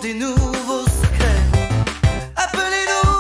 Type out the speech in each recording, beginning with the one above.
des nouveaux secrets. Appelez-nous.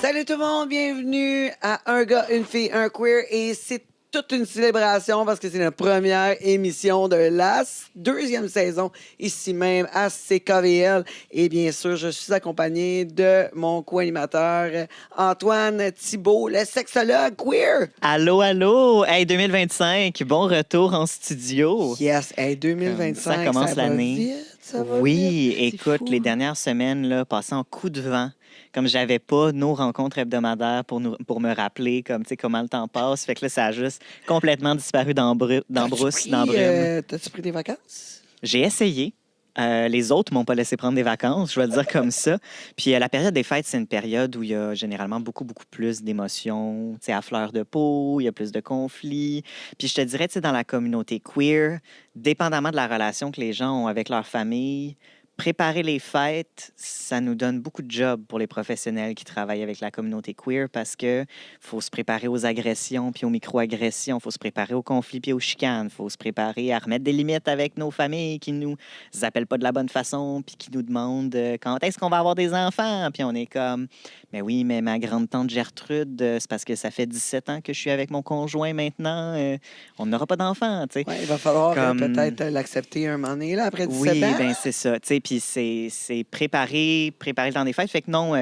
Salut tout le monde, bienvenue à Un gars, une fille, un queer. Et c'est toute une célébration parce que c'est notre première émission de la deuxième saison ici même à CKVL. Et bien sûr, je suis accompagné de mon co-animateur Antoine Thibault, le sexologue queer. Allô, allô! Hey, 2025, bon retour en studio. Yes, hey, 2025, Ça commence va l'année. vite, ça va Oui, vite. écoute, C'est fou, les hein? dernières semaines, là, passaient en coup de vent. Comme j'avais pas nos rencontres hebdomadaires pour me rappeler comme, tu sais, comment le temps passe. Fait que là, ça a juste complètement disparu dans brume. T'as-tu pris des vacances? J'ai essayé. Les autres m'ont pas laissé prendre des vacances, je vais le dire comme ça. Puis la période des fêtes, c'est une période où il y a généralement beaucoup plus d'émotions, tu sais, à fleur de peau, il y a plus de conflits. Puis je te dirais, tu sais, dans la communauté queer, dépendamment de la relation que les gens ont avec leur famille, préparer les fêtes, ça nous donne beaucoup de jobs pour les professionnels qui travaillent avec la communauté queer parce que faut se préparer aux agressions puis aux micro-agressions, faut se préparer aux conflits puis aux chicanes, faut se préparer à remettre des limites avec nos familles qui nous appellent pas de la bonne façon puis qui nous demandent quand est-ce qu'on va avoir des enfants, puis on est comme mais oui, mais ma grande-tante Gertrude, c'est parce que ça fait 17 ans que je suis avec mon conjoint maintenant, on n'aura pas d'enfants, tu sais. Ouais, il va falloir Comme- peut-être l'accepter un moment donné, là, après 17 Oui, ans. ben c'est ça. Tu sais, puis c'est préparer le temps des fêtes. Fait que non,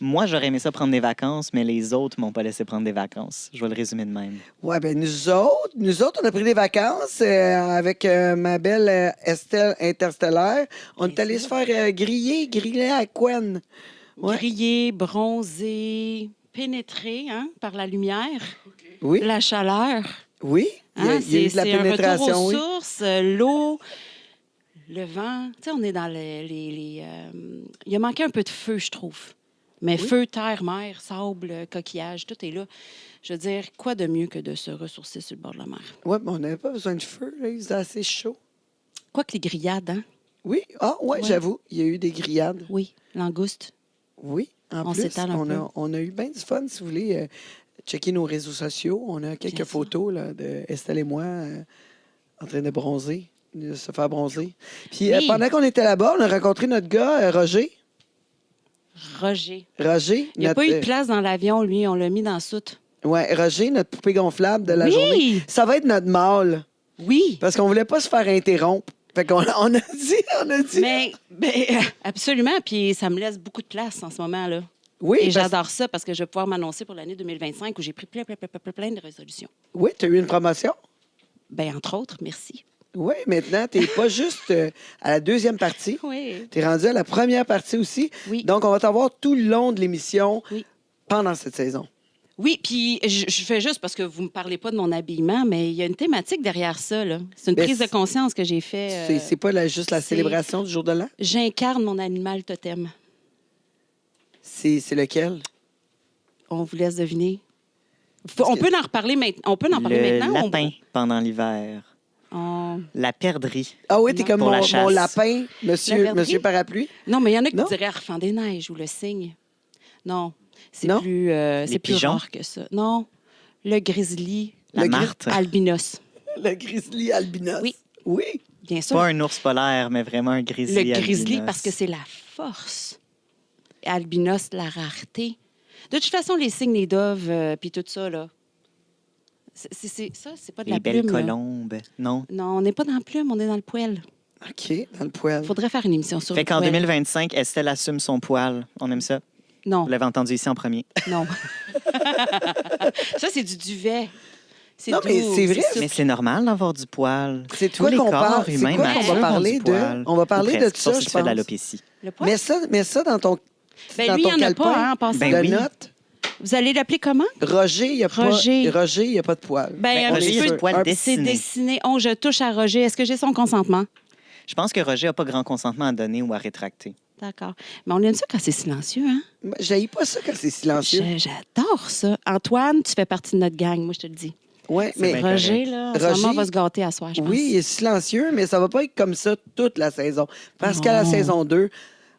moi, j'aurais aimé ça prendre des vacances, mais les autres m'ont pas laissé prendre des vacances. Je vais le résumer de même. Ouais, ben nous autres, on a pris des vacances avec ma belle Estelle Interstellaire. On est allé se faire griller à Quen. Ouais. Grillé, bronzé, pénétré par la lumière, Oui, la chaleur. oui. Il y a eu de la c'est un pénétration, retour aux oui. sources, l'eau, le vent. Tu sais, on est dans il a manqué un peu de feu, je trouve. Mais Oui. feu, terre, mer, sable, coquillage, tout est là. Je veux dire, quoi de mieux que de se ressourcer sur le bord de la mer? Ouais, mais on n'avait pas besoin de feu, là. Il faisait assez chaud. Quoi que les grillades, hein? Oui, Ouais. j'avoue, il y a eu des grillades. Oui, langoustes. Oui, en On plus, s'étale un peu. on a eu bien du fun, si vous voulez. Checker nos réseaux sociaux. On a quelques Bien sûr. photos là, de Estelle et moi en train de bronzer, de se faire bronzer. Puis Oui. pendant qu'on était là-bas, on a rencontré notre gars, Roger. Roger. Roger, Il n'y a notre, pas eu de place dans l'avion, lui. On l'a mis dans la soute. Roger, notre poupée gonflable de la Oui! journée. Ça va être notre mâle, Oui! parce qu'on voulait pas se faire interrompre. Fait qu'on on a dit. Mais, absolument. Puis ça me laisse beaucoup de place en ce moment-là. Oui, Et parce- j'adore ça parce que je vais pouvoir m'annoncer pour l'année 2025 où j'ai pris plein de résolutions. oui, tu as eu une promotion. Bien, entre autres, merci. Oui, maintenant, tu n'es pas juste à la deuxième partie. Oui. Tu es rendu à la première partie aussi. Oui. Donc, on va t'avoir tout le long de l'émission Oui. pendant cette saison. Oui, puis je fais juste parce que vous me parlez pas de mon habillement, mais il y a une thématique derrière ça, là. C'est une Ben, prise de conscience que j'ai fait. C'est pas juste la c'est- célébration du jour de l'an? J'incarne mon animal totem. C'est lequel? On vous laisse deviner. On que- peut en reparler maintenant. On peut en parler Le maintenant. lapin pendant l'hiver. On- La perdrix. Ah oui, t'es Non. comme Pour la mon chasse. lapin, La perdrix? monsieur Parapluie. Non, mais il y en a qui Non? diraient Arfan des neiges ou le cygne. Non, c'est Non? plus, c'est plus pigeons? rare que ça. Non, le grizzly La Le gris- martre. albinos. Le grizzly albinos. Oui. Oui. Bien sûr. Pas un ours polaire, mais vraiment un grizzly. Le grizzly, albinos. parce que c'est la force. Albinos, la rareté. De toute façon, les cygnes, les doves, puis tout ça, là. Ça, c'est pas de Les la belles plume. là. colombes. Non. Non, on n'est pas dans la plume, on est dans le poêle. OK, dans le poêle. Il faudrait faire une émission sur Fait le qu'en poêle. 2025, Estelle assume son poil. On aime ça. Non, Vous l'avez entendu ici en premier. non. Ça, c'est du duvet. C'est Non, mais doux, c'est vrai. souple. Mais c'est normal d'avoir du poil. C'est Tous quoi les qu'on corps parle? C'est humains quoi qu'on matures va ont parler du de? poil. On va parler Ou de presque, ça, sauf si je tu fais de pense. l'alopécie. Le poêle? Mets ça dans ton, Ben, dans lui, ton il n'y en a calepin pas, hein, en passant. Ben de oui. notes. Vous allez l'appeler comment? Roger, il n'y a Roger. pas de poil. Ben, on Roger, est il y a sûr. du poil Un- C'est dessiné. dessiné. Oh, je touche à Roger. Est-ce que j'ai son consentement? Je pense que Roger n'a pas grand consentement à donner ou à rétracter. D'accord. Mais on aime ça quand c'est silencieux, hein? J'haïs pas ça quand c'est silencieux. J'adore ça. Antoine, tu fais partie de notre gang, moi, je te le dis. Ouais, C'est mais bien Roger, là, en ce Roger, moment, va se gâter à soir, je pense. oui, il est silencieux, mais ça va pas être comme ça toute la saison. Parce qu'à la Non. saison 2,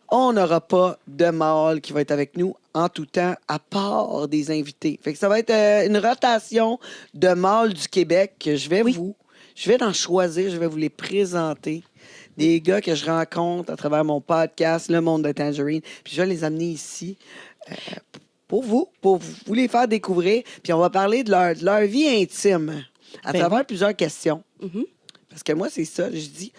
on n'aura pas de mâle qui va être avec nous en tout temps, à part des invités. Fait que ça va être une rotation de mâles du Québec que je vais en choisir, je vais vous les présenter des gars que je rencontre à travers mon podcast, Le Monde de Tangerine. Puis je vais les amener ici pour vous les faire découvrir. Puis on va parler de leur vie intime à Ben travers oui. plusieurs questions. Mhm. Parce que moi, c'est ça. Je dis,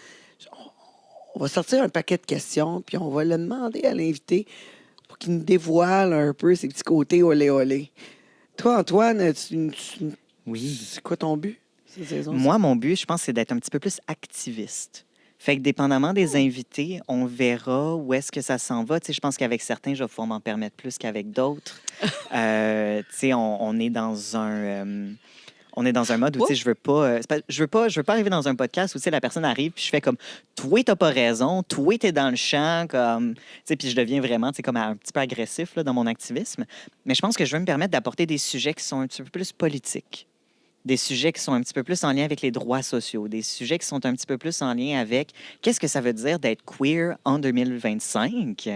on va sortir un paquet de questions, puis on va le demander à l'invité pour qu'il nous dévoile un peu ses petits côtés olé olé. Toi, Antoine, Oui. c'est quoi ton but cette saison? Moi, mon but, je pense, c'est d'être un petit peu plus activiste. Fait que dépendamment des invités, on verra où est-ce que ça s'en va. Tu sais, je pense qu'avec certains, je vais pouvoir m'en permettre plus qu'avec d'autres. Tu sais, on est dans un... on est dans un mode où, tu sais, je veux pas, je veux pas arriver dans un podcast où, tu sais, la personne arrive puis je fais comme, toi, t'as pas raison, toi, t'es dans le champ, comme, tu sais, puis je deviens vraiment, tu sais, comme un petit peu agressif là, dans mon activisme. Mais je pense que je veux me permettre d'apporter des sujets qui sont un petit peu plus politiques, des sujets qui sont un petit peu plus en lien avec les droits sociaux, des sujets qui sont un petit peu plus en lien avec qu'est-ce que ça veut dire d'être queer en 2025,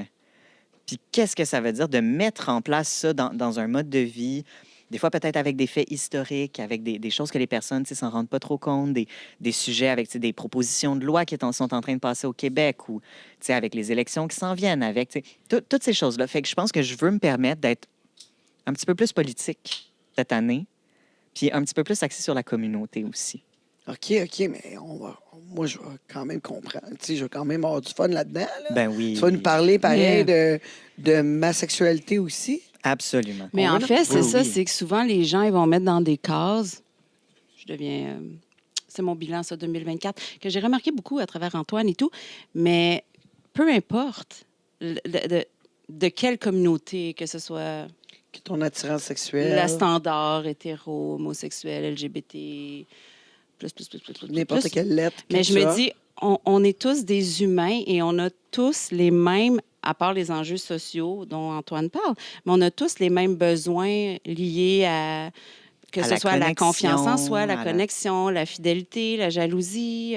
puis qu'est-ce que ça veut dire de mettre en place ça dans un mode de vie. Des fois, peut-être avec des faits historiques, avec des choses que les personnes ne s'en rendent pas trop compte, des sujets avec tu sais, des propositions de loi qui sont en train de passer au Québec ou tu sais, avec les élections qui s'en viennent, avec tu sais, toutes ces choses-là. Fait que je pense que je veux me permettre d'être un petit peu plus politique cette année, puis un petit peu plus axé sur la communauté aussi. OK, mais moi, je vais quand même comprendre. Tu sais, je vais quand même avoir du fun là-dedans. Là. Ben oui. Tu vas nous parler, pareil, Mais- de ma sexualité aussi. Absolument. Mais On en va fait, là? c'est Oui, ça, oui. c'est que souvent, les gens, ils vont mettre dans des cases. Je deviens... c'est mon bilan, ça, 2024, que j'ai remarqué beaucoup à travers Antoine et tout. Mais peu importe de quelle communauté, que ce soit Que ton attirance sexuelle. la standard, hétéro, homosexuel, LGBT, plus. N'importe quelle lettre. que Mais je tu me as. dis, on est tous des humains et on a tous les mêmes, à part les enjeux sociaux dont Antoine parle, mais on a tous les mêmes besoins liés à que À ce la soit la confiance en soi, connexion, la à la- connexion, la fidélité, la jalousie,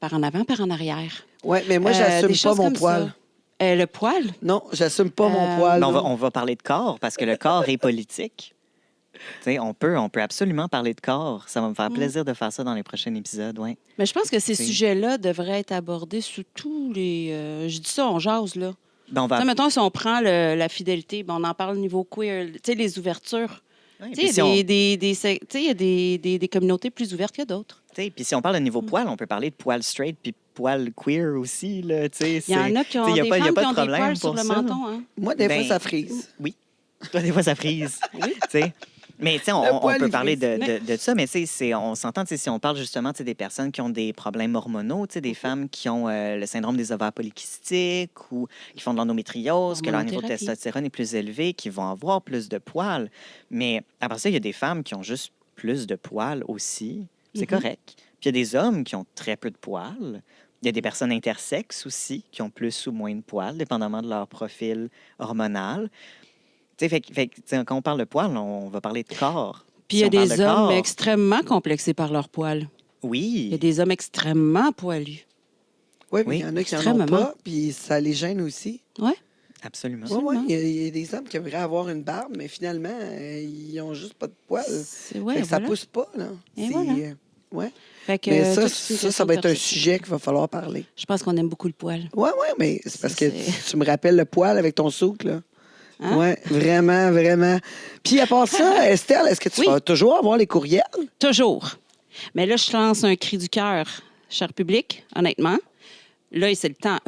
par en avant, par en arrière. Ouais, mais moi, des j'assume pas choses mon comme poil. ça. Le poil? Non, j'assume pas mon poil. Mais non. on va parler de corps parce que le corps est politique. Tu sais, on peut absolument parler de corps. Ça va me faire plaisir de faire ça dans les prochains épisodes, ouais. Mais je pense que ces C'est- sujets-là devraient être abordés sous tous les... je dis ça, on jase, là. Ben, on Tu va... sais, mettons, si on prend la fidélité, ben, on en parle au niveau queer, tu sais, les ouvertures. Ouais, Tu puis sais, si on- il y a des communautés plus ouvertes que d'autres. tu sais, puis si on parle de niveau poil, on peut parler de poil straight puis poil queer aussi. Là, tu sais, Il y en c'est- a qui ont tu sais, y a des pas- y a femmes pas qui de ont des problème poils sur pour le ça. menton. Hein? Moi, des fois, Ben, ça frise. Oui. Toi, des fois, ça frise. Tu sais. Mais tu sais, on poil, peut il parler frise. de ça, mais tu sais, on s'entend, tu sais, si on parle justement tu sais, des personnes qui ont des problèmes hormonaux, tu sais, des femmes qui ont le syndrome des ovaires polykystiques ou qui font de l'endométriose, que leur niveau de Hormonothérapie. testostérone est plus élevé, qui vont avoir plus de poils. Mais après ça, il y a des femmes qui ont juste plus de poils aussi. C'est correct. Puis il y a des hommes qui ont très peu de poils. Il y a des personnes intersexes aussi qui ont plus ou moins de poils, dépendamment de leur profil hormonal. Tu sais, tu sais, quand on parle de poils, on va parler de corps. Puis il y Si a on parle des de hommes corps, extrêmement complexés par leur poil. Il y a Oui. des hommes extrêmement poilus. Oui, mais Oui, il y en a qui n'en ont extrêmement. pas, puis ça les gêne aussi. Ouais. Absolument. Oui, il y a des hommes qui aimeraient avoir une barbe, mais finalement, ils ont juste pas de poils. C'est- Fait ouais, que ça voilà. pousse pas, là. Et C'est, voilà. ouais. Fait que, Mais ça, tout, c'est une ça question va de être un perception. sujet qu'il va falloir parler. Je pense qu'on aime beaucoup le poil. Oui, mais c'est parce que C'est- tu me rappelles le poil avec ton souk, là. Hein? Oui, vraiment, vraiment. Puis à part ça, Estelle, est-ce que tu Oui. vas toujours avoir les courriels? Toujours. Mais là, je lance un cri du cœur, cher public, honnêtement. Là, c'est le temps.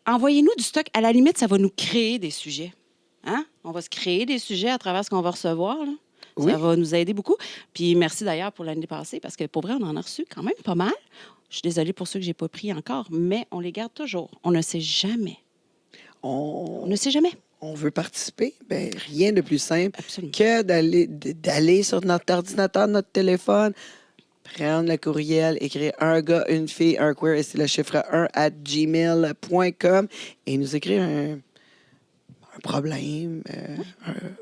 Envoyez-nous du stock. À la limite, ça va nous créer des sujets. Hein? On va se créer des sujets à travers ce qu'on va recevoir. Là. Oui. Ça va nous aider beaucoup. Puis merci d'ailleurs pour l'année passée, parce que pour vrai, on en a reçu quand même pas mal. Je suis désolée pour ceux que je n'ai pas pris encore, mais on les garde toujours. On ne sait jamais. On On, ne sait jamais. on veut participer? Ben, rien de plus simple Absolument. que d'aller sur notre ordinateur, notre téléphone, prendre le courriel, écrire un gars, une fille, un queer, et c'est le chiffre 1 @gmail.com et nous écrire un problème,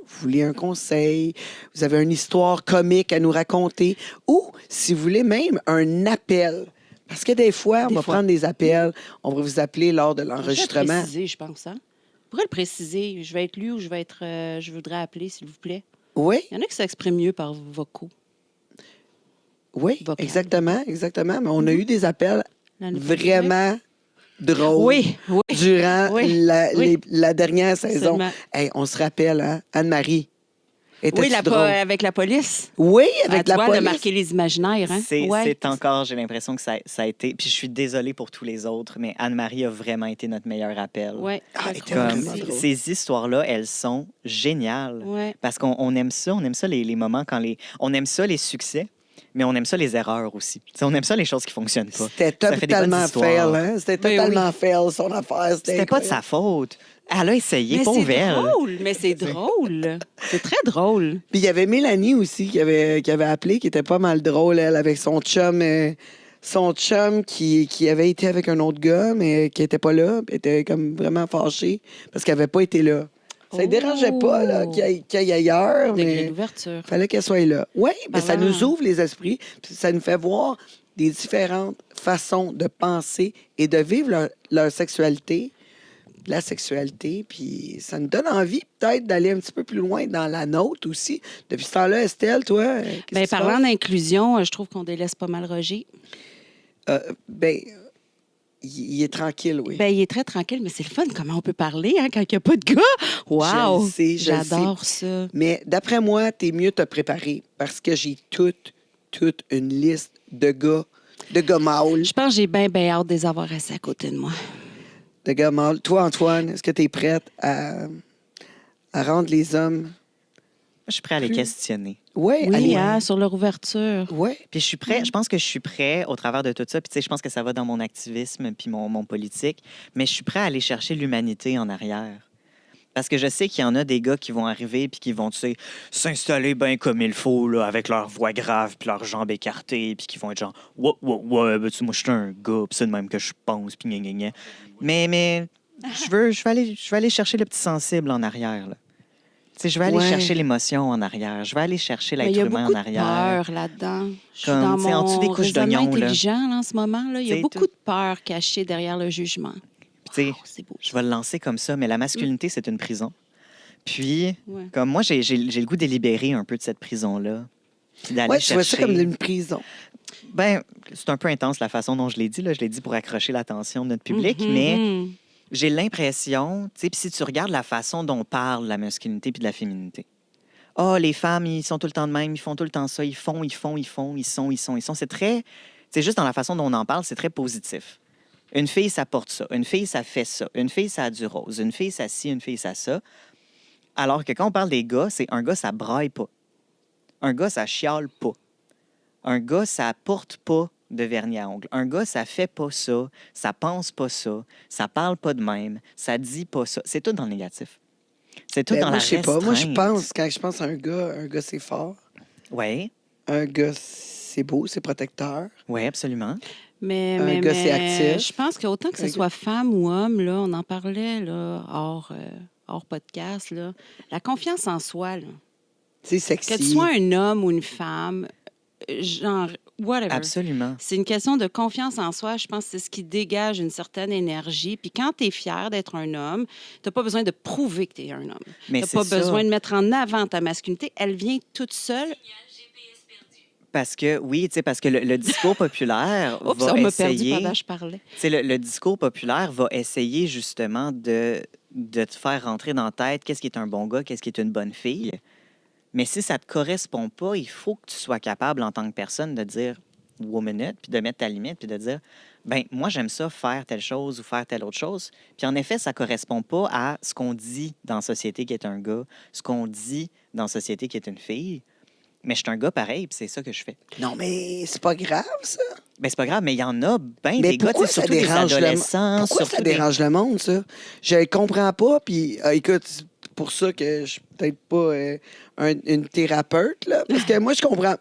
vous voulez un conseil, vous avez une histoire comique à nous raconter ou, si vous voulez, même un appel. Parce que des fois, on va prendre des appels, on va vous appeler lors de Je vais l'enregistrement. préciser, je pense. Hein? Vous pourrez le préciser. Je vais être lu ou je voudrais appeler, s'il vous plaît. Oui? Il y en a qui s'expriment mieux par vocaux. Oui, Vocal. exactement. Mais on a eu des appels L'année vraiment drôles Oui, oui. durant Oui, les- oui. la dernière saison. Seulement. Hey, on se rappelle, hein? Anne-Marie. Oui, Était-tu drôle? avec la police. Oui, Ah, avec tu la vois, elle a police. marqué les imaginaires. Hein? C'est Ouais. c'est encore, j'ai l'impression que ça a été. Puis je suis désolée pour tous les autres, mais Anne-Marie a vraiment été notre meilleur appel. Ouais, Ah, je elle était crois Comme vraiment aussi. drôle. ces histoires-là, elles sont géniales. Ouais. Parce qu'on aime ça les moments quand les. On aime ça les succès, mais on aime ça les erreurs aussi. T'sais, on aime ça les choses qui fonctionnent pas. C'était Ça fait des bonnes totalement histoires. fail, hein? C'était Oui, totalement fail, son affaire. C'était pas de sa faute. Elle a essayé, Mais pauvre c'est elle. drôle, mais c'est drôle. C'est très drôle. Puis il y avait Mélanie aussi qui avait appelé, qui était pas mal drôle, elle, avec son chum qui avait été avec un autre gars, mais qui était pas là, puis était comme vraiment fâché parce qu'elle avait pas été là. Ça ne Oh. dérangeait pas là, qu'il aille ailleurs, Degré mais d'ouverture. fallait qu'elle soit là. Oui, mais ça Parlant- nous ouvre les esprits, puis ça nous fait voir des différentes façons de penser et de vivre leur sexualité, la sexualité, puis ça nous donne envie peut-être d'aller un petit peu plus loin dans la nôtre aussi. Depuis ce temps-là, Estelle, toi, qu'est-ce Ben, qui se parlant passe? d'inclusion, je trouve qu'on délaisse pas mal Roger. Ben, il est tranquille, oui. Ben, il est très tranquille, mais c'est le fun comment on peut parler hein, quand il n'y a pas de gars. Wow! Je le sais, je le J'adore ça. Mais d'après moi, t'es mieux te préparer parce que j'ai toute une liste de gars mâles. Je pense que j'ai bien hâte de les avoir assis à côté de moi. De gars mâles. Toi, Antoine, est-ce que tu es prête à rendre les hommes. Je suis prêt à les questionner. Ouais, Oui, allez. hein, sur leur ouverture. Ouais. Puis je suis prêt, je pense que je suis prêt au travers de tout ça. Puis tu sais, je pense que ça va dans mon activisme puis mon politique. Mais je suis prêt à aller chercher l'humanité en arrière. Parce que je sais qu'il y en a des gars qui vont arriver puis qui vont, tu sais, s'installer bien comme il faut, là, avec leur voix grave puis leurs jambes écartées, puis qui vont être genre, ouais, ben, tu sais, moi, je suis un gars, puis c'est de même que je pense, puis gna, gna, gna. Mais je vais aller chercher le petit sensible en arrière, là. Tu sais, je vais aller Ouais. chercher l'émotion en arrière. Je vais aller chercher Mais il l'être y a humain beaucoup en arrière. de peur là-dedans. Je suis Comme, dans tu sais, en dessous des mon couches raisonnement d'oignons, là. intelligent là, en ce moment. Là. Il y a Tu sais, beaucoup de peur cachée derrière le jugement. Puis, tu sais, Oh, c'est beau. je vais le lancer comme ça, mais la masculinité, c'est une prison. Puis, Ouais. comme moi, j'ai le goût de libérer un peu de cette prison-là. Puis d'aller Ouais, tu vois ça chercher... comme une prison. Ben, c'est un peu intense la façon dont je l'ai dit. Là. Je l'ai dit pour accrocher l'attention de notre public, Mhm, mais mhm. j'ai l'impression, tu sais, puis si tu regardes la façon dont on parle de la masculinité puis de la féminité. Ah, les femmes, ils sont tout le temps de même, ils font tout le temps ça, ils font, ils sont. C'est très, c'est juste dans la façon dont on en parle, c'est très positif. Une fille, ça porte ça. Une fille, ça fait ça. Une fille, ça a du rose. Une fille, ça ci, une fille, ça ça. Alors que quand on parle des gars, c'est un gars, ça braille pas. Un gars, ça chiale pas. Un gars, ça porte pas de vernis à ongles. Un gars, ça fait pas ça pense pas ça parle pas de même, ça dit pas ça. C'est tout dans le négatif. C'est tout Ben, dans moi, la je sais pas. Moi, restreinte. quand je pense à un gars, c'est fort. Oui, Un gars, c'est beau, c'est protecteur. oui, absolument. Un gars, c'est actif. Je pense qu'autant que ce Un soit femme ou homme, là, on en parlait là, hors podcast, là, la confiance en soi. Là. C'est sexy. Que tu sois un homme ou une femme, genre, whatever. Absolument. C'est une question de confiance en soi. Je pense que c'est ce qui dégage une certaine énergie. Puis quand tu es fier d'être un homme, tu n'as pas besoin de prouver que tu es un homme. Tu Mais n'as c'est pas ça. besoin de mettre en avant ta masculinité. Elle vient toute seule. Parce que, oui, tu sais, parce que le discours populaire Oups, va on m'a perdu essayer... pendant que je parlais. Tu sais, le discours populaire va essayer justement de te faire rentrer dans la tête qu'est-ce qui est un bon gars, qu'est-ce qui est une bonne fille. Mais si ça ne te correspond pas, il faut que tu sois capable en tant que personne de dire « one minute », puis de mettre ta limite, puis de dire « ben moi, j'aime ça faire telle chose ou faire telle autre chose ». Puis en effet, ça ne correspond pas à ce qu'on dit dans la société qui est un gars, ce qu'on dit dans la société qui est une fille. Mais je suis un gars pareil, puis c'est ça que je fais. Non, mais c'est pas grave, ça. Ben c'est pas grave, mais il y en a bien Mais des gars, tu pourquoi sais, ça surtout des dérange adolescents. Pourquoi surtout ça des- dérange le monde, ça? Je comprends pas, puis écoute, c'est pour ça que je suis peut-être pas une thérapeute, là, parce que moi, je comprends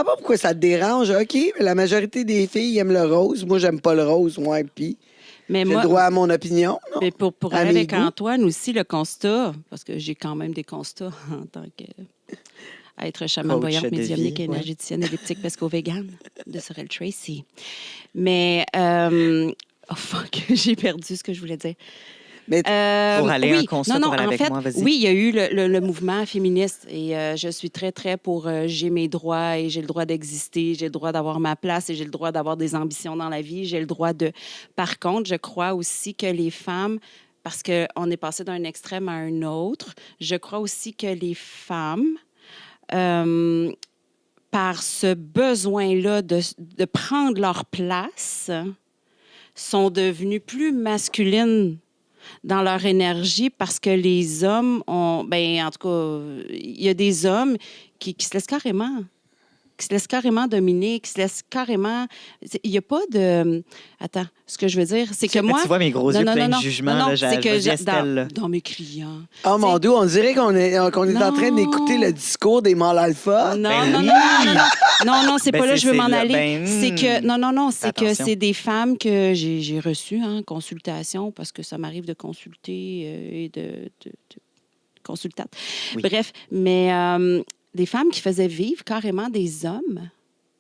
pas pourquoi ça te dérange. OK, mais la majorité des filles aiment le rose. Moi, j'aime pas le rose, moi, puis Mais j'ai le moi, droit à mon opinion, non? mais pour À aller mes avec goûts. Antoine aussi, le constat, parce que j'ai quand même des constats en tant que être chaman Coach voyante de médiumnique, vie, ouais. énergéticienne, elliptique, pesco-végane de Sorel Tracy. Mais, oh fuck, j'ai perdu ce que je voulais dire. Mais Pour aller oui. un constat non, pour aller en avec fait, moi, vas-y. oui, il y a eu le mouvement féministe et je suis très, très pour j'ai mes droits et j'ai le droit d'exister, j'ai le droit d'avoir ma place et j'ai le droit d'avoir des ambitions dans la vie, j'ai le droit de... Par contre, je crois aussi que les femmes, parce qu'on est passé d'un extrême à un autre, je crois aussi que les femmes... par ce besoin-là de prendre leur place, sont devenues plus masculines dans leur énergie parce que les hommes ont... Ben, en tout cas, il y a des hommes qui se laissent carrément dominer, qui se laissent carrément... Il n'y a pas de... Attends, ce que je veux dire, c'est que moi... Tu vois mes gros yeux pleins de jugement, là, c'est que vas-y, Estelle, là. dans mes clients... oh mon Dieu, on dirait qu'on est en train Non. d'écouter le discours des mâles alpha. Non, Ben non, oui. non, non, non, non, non, c'est Ben pas là que je veux c'est m'en là, aller. ben, C'est que, non, c'est que attention. c'est des femmes que j'ai reçues en consultation parce que ça m'arrive de consulter et de consultate. Oui. Bref, mais des femmes qui faisaient vivre carrément des hommes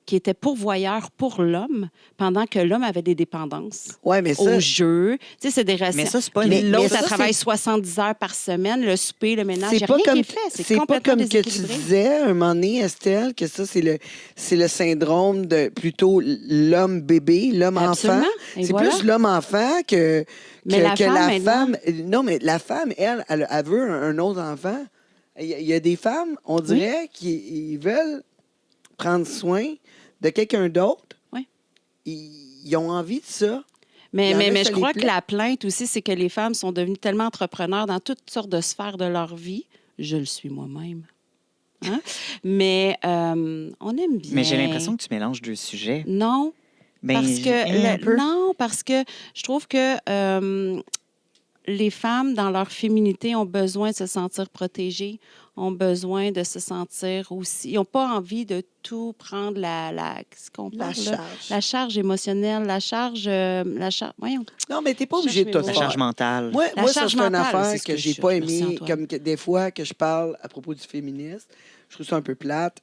qui étaient pourvoyeurs pour l'homme pendant que l'homme avait des dépendances. Ouais, mais ça, Au jeu. Tu sais, c'est des Mais ça, c'est pas Mais une... L'autre, ça, elle c'est- travaille 70 heures par semaine, le souper, le ménage, il n'y c'est a pas rien qui comme est fait. c'est pas complètement comme que tu déséquilibré. disais un moment donné, Estelle, que ça c'est le syndrome de plutôt l'homme bébé, l'homme enfant. Absolument. Et C'est voilà. plus l'homme enfant que Mais la femme, la maintenant- femme. Non, mais la femme, elle veut un autre enfant. Il y a des femmes, on dirait, qui ils veulent prendre soin de quelqu'un d'autre. Oui. Ils ont envie de ça. Mais, Il y en a, mais ça je les crois que plaît. la plainte aussi, c'est que les femmes sont devenues tellement entrepreneurs dans toutes sortes de sphères de leur vie. Je le suis moi-même. Hein? Mais on aime bien. Mais j'ai l'impression que tu mélanges deux sujets. Non, Ben, parce que un peu. non, parce que je trouve que les femmes, dans leur féminité, ont besoin de se sentir protégées, ont besoin de se sentir aussi... Ils n'ont pas envie de tout prendre qu'est-ce qu'on La parle, là? charge. La charge émotionnelle, la charge... voyons. Non, mais t'es pas Je obligé de cherche tout mes La mots. charge mentale. Moi, La ça, charge c'est une mentale, affaire c'est ce que que j'ai je pas cherche. Merci, aimé. Antoine. Comme des fois que je parle à propos du féminisme, je trouve ça un peu plate.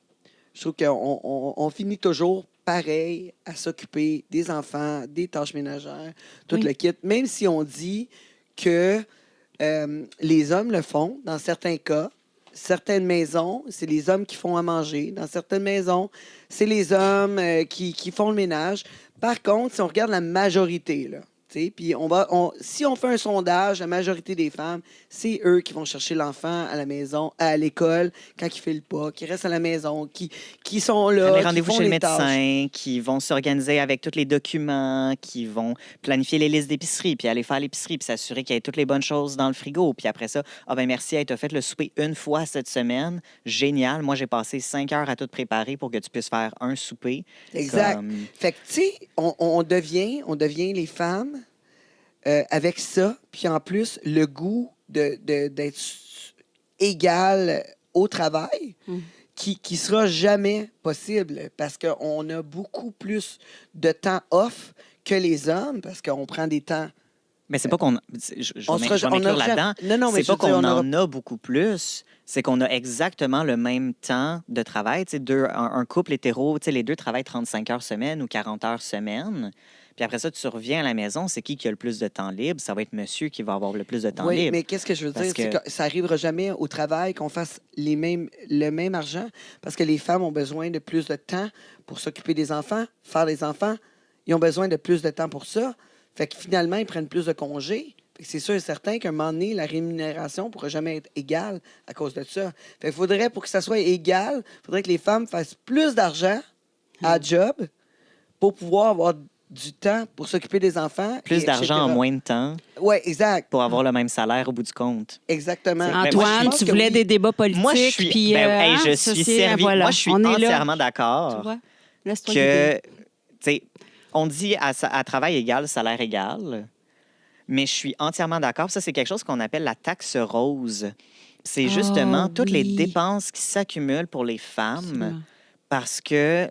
Je trouve qu'on finit toujours pareil à s'occuper des enfants, des tâches ménagères, tout Oui. le kit. Même si on dit que les hommes le font, dans certains cas. Certaines maisons, c'est les hommes qui font à manger. Dans certaines maisons, c'est les hommes qui font le ménage. Par contre, si on regarde la majorité, là, tu sais, puis si on fait un sondage, la majorité des femmes, c'est eux qui vont chercher l'enfant à la maison, à l'école, quand il fait le pas, qui restent à la maison, qui sont là, Les qui rendez-vous font chez le les tâches. médecin, qui vont s'organiser avec tous les documents, qui vont planifier les listes d'épicerie, puis aller faire l'épicerie, puis s'assurer qu'il y ait toutes les bonnes choses dans le frigo. Puis après ça, ah ben merci, tu as fait le souper une fois cette semaine. Génial. Moi, j'ai passé 5 heures à tout préparer pour que tu puisses faire un souper. Exact. Comme- Fait que, tu sais, on devient les femmes avec ça, puis en plus, le goût d'être égal au travail, Mm. qui sera jamais possible parce qu'on a beaucoup plus de temps off que les hommes, parce qu'on prend des temps. Mais c'est pas qu'on... Je On vais sera- on m'inclure aura- là-dedans. Non, mais C'est pas je veux dire, qu'on on aura- en a beaucoup plus, c'est qu'on a exactement le même temps de travail. Tu sais, un couple hétéro, tu sais, les deux travaillent 35 heures semaine ou 40 heures semaine. Puis après ça, tu reviens à la maison, c'est qui a le plus de temps libre? Ça va être monsieur qui va avoir le plus de temps Oui, libre. mais qu'est-ce que je veux Parce dire? C'est que- que ça n'arrivera jamais au travail qu'on fasse le même argent parce que les femmes ont besoin de plus de temps pour s'occuper des enfants, faire les enfants. Ils ont besoin de plus de temps pour ça. Fait que finalement, ils prennent plus de congés. Fait que c'est sûr et certain qu'à un moment donné, la rémunération ne pourra jamais être égale à cause de ça. Fait que faudrait, pour que ça soit égal, il faudrait que les femmes fassent plus d'argent à job pour pouvoir avoir du temps pour s'occuper des enfants. Plus d'argent en moins de temps Oui, exact. pour avoir le même salaire au bout du compte. Exactement. Mais moi, Antoine, je pense tu que voulais oui. des débats politiques. Moi, je suis, puis, hey, je ça, suis c'est- servi. voilà, Moi, je suis on est là. entièrement Tu d'accord vois? Laisse-toi guider. que, tu sais, on dit à travail égal, salaire égal, mais je suis entièrement d'accord. Ça, c'est quelque chose qu'on appelle la taxe rose. C'est justement Ah, toutes les oui. dépenses qui s'accumulent pour les femmes Absolument. parce que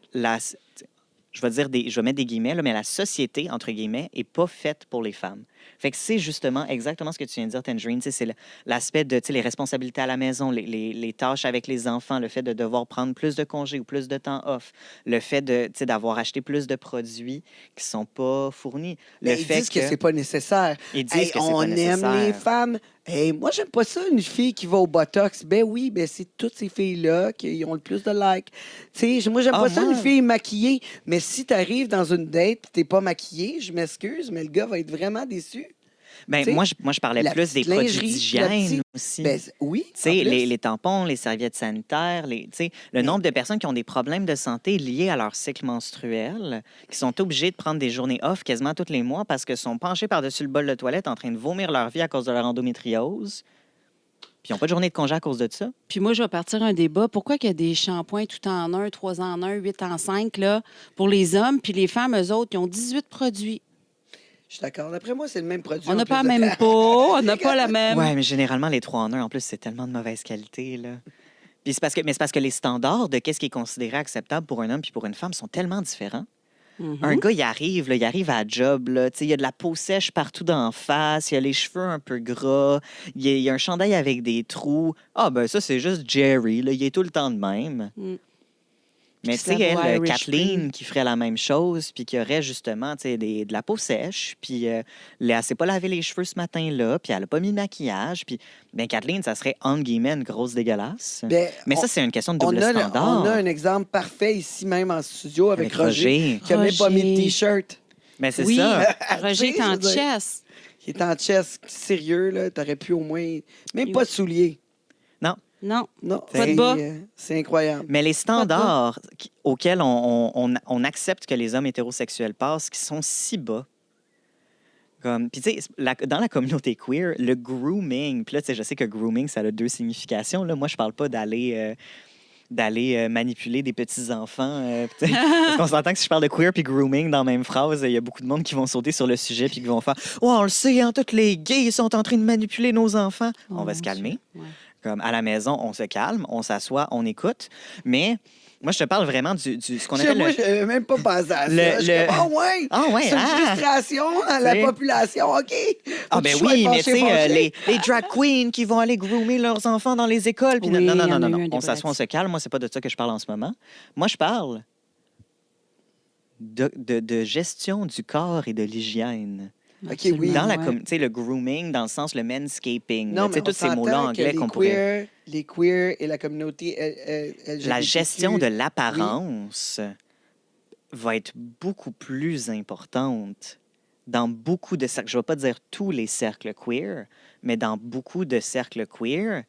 je vais mettre des guillemets, là, mais la société, entre guillemets, n'est pas faite pour les femmes. Fait que c'est justement exactement ce que tu viens de dire, Tangerine. Tu sais, c'est l'aspect de les responsabilités à la maison, les tâches avec les enfants, le fait de devoir prendre plus de congés ou plus de temps off, le fait d'avoir acheté plus de produits qui ne sont pas fournis. Mais Le ils fait disent que c'est pas nécessaire. Ils disent Hey, que c'est on pas aime nécessaire. les femmes. Hey, moi, j'aime pas ça, une fille qui va au Botox. Ben oui, ben c'est toutes ces filles-là qui ont le plus de likes. Tu sais, moi, j'aime Ah, pas ça, moi- une fille maquillée. Mais si t'arrives dans une date et t'es pas maquillée, je m'excuse, mais le gars va être vraiment déçu. Ben, T'sais, moi, je parlais la plus des petite produits lingerie, la d'hygiène petite- aussi. Ben oui, Tu sais, en plus. les tampons, les serviettes sanitaires, le nombre de personnes qui ont des problèmes de santé liés à leur cycle menstruel, qui sont obligées de prendre des journées off quasiment tous les mois parce qu'elles sont penchées par-dessus le bol de toilette en train de vomir leur vie à cause de leur endométriose. Puis ils n'ont pas de journée de congé à cause de ça. Puis moi, je vais partir un débat. Pourquoi qu'il y a des shampoings tout en un, 3 en 1, 8 en 5, là, pour les hommes, puis les femmes, eux autres, ils ont 18 produits. Je suis d'accord. D'après moi, c'est le même produit. On en n'a plus pas la de- même peau, on n'a pas la même... Ouais, mais généralement, les 3 en 1, en plus, c'est tellement de mauvaise qualité, là. Puis c'est parce que les standards de qu'est-ce qui est considéré acceptable pour un homme puis pour une femme sont tellement différents. Mhm. Un gars, il arrive à la job, là, tu sais, il y a de la peau sèche partout d'en face, il y a les cheveux un peu gras, il y a un chandail avec des trous. Ah, ben ça, c'est juste Jerry, là, il est tout le temps de même. Mm. Mais Puis tu sais, ça vaut elle, Irish Kathleen, Spring. qui ferait la même chose, puis qui aurait justement, tu sais, de la peau sèche, puis elle s'est pas lavé les cheveux ce matin-là, puis elle a pas mis de maquillage, puis ben Kathleen, ça serait, entre guillemets, une grosse dégueulasse. Ben, Mais on- ça, c'est une question de on double a, standard. on a un exemple parfait ici même en studio avec, Avec Roger, qui a même pas mis de Roger. T-shirt. Mais c'est Oui, ça. Roger Tu sais, est en je veux dire, chess. Il est en chess sérieux, là. T'aurais pu au moins. Même Oui. pas de souliers. Non. Non. Pas de c'est, bas. c'est incroyable. Mais les standards auxquels on accepte que les hommes hétérosexuels passent, qui sont si bas. Comme, puis tu sais, dans la communauté queer, le grooming, puis là, tu sais, je sais que grooming, ça a 2 significations. Là. Moi, je parle pas d'aller manipuler des petits-enfants. Tu sais, parce qu'on s'entend que si je parle de queer puis grooming dans la même phrase, il y a beaucoup de monde qui vont sauter sur le sujet puis qui vont faire « Oh, on le sait, hein, tous les gays sont en train de manipuler nos enfants. Oh, On va mon se calmer. Dieu. Ouais. Comme à la maison, on se calme, on s'assoit, on écoute. Mais moi, je te parle vraiment ce qu'on appelle Moi, le... je n'avais même pas pensé à ça. le- Je suis comme, ah ouais! Ah ouais, C'est une ah! frustration à la C'est- population, OK? Ah Faut ben que je sois oui, mais fâché, tu sais, fâché. les drag queens qui vont aller groomer leurs enfants dans les écoles. Puis Oui, non, il y en a eu un On débat s'assoit, on se calme. Moi, c'est pas de ça que je parle en ce moment. Moi, je parle de gestion du corps et de l'hygiène. OK, oui. Dans Ouais. tu sais, le grooming, dans le sens le manscaping, Non, tu sais, mais tous ces mots-là anglais qu'on pourrait... Les queers et la communauté LGBTQ. La gestion de l'apparence va être beaucoup plus importante dans beaucoup de cercles. Je ne vais pas dire tous les cercles queer, mais dans beaucoup de cercles queer,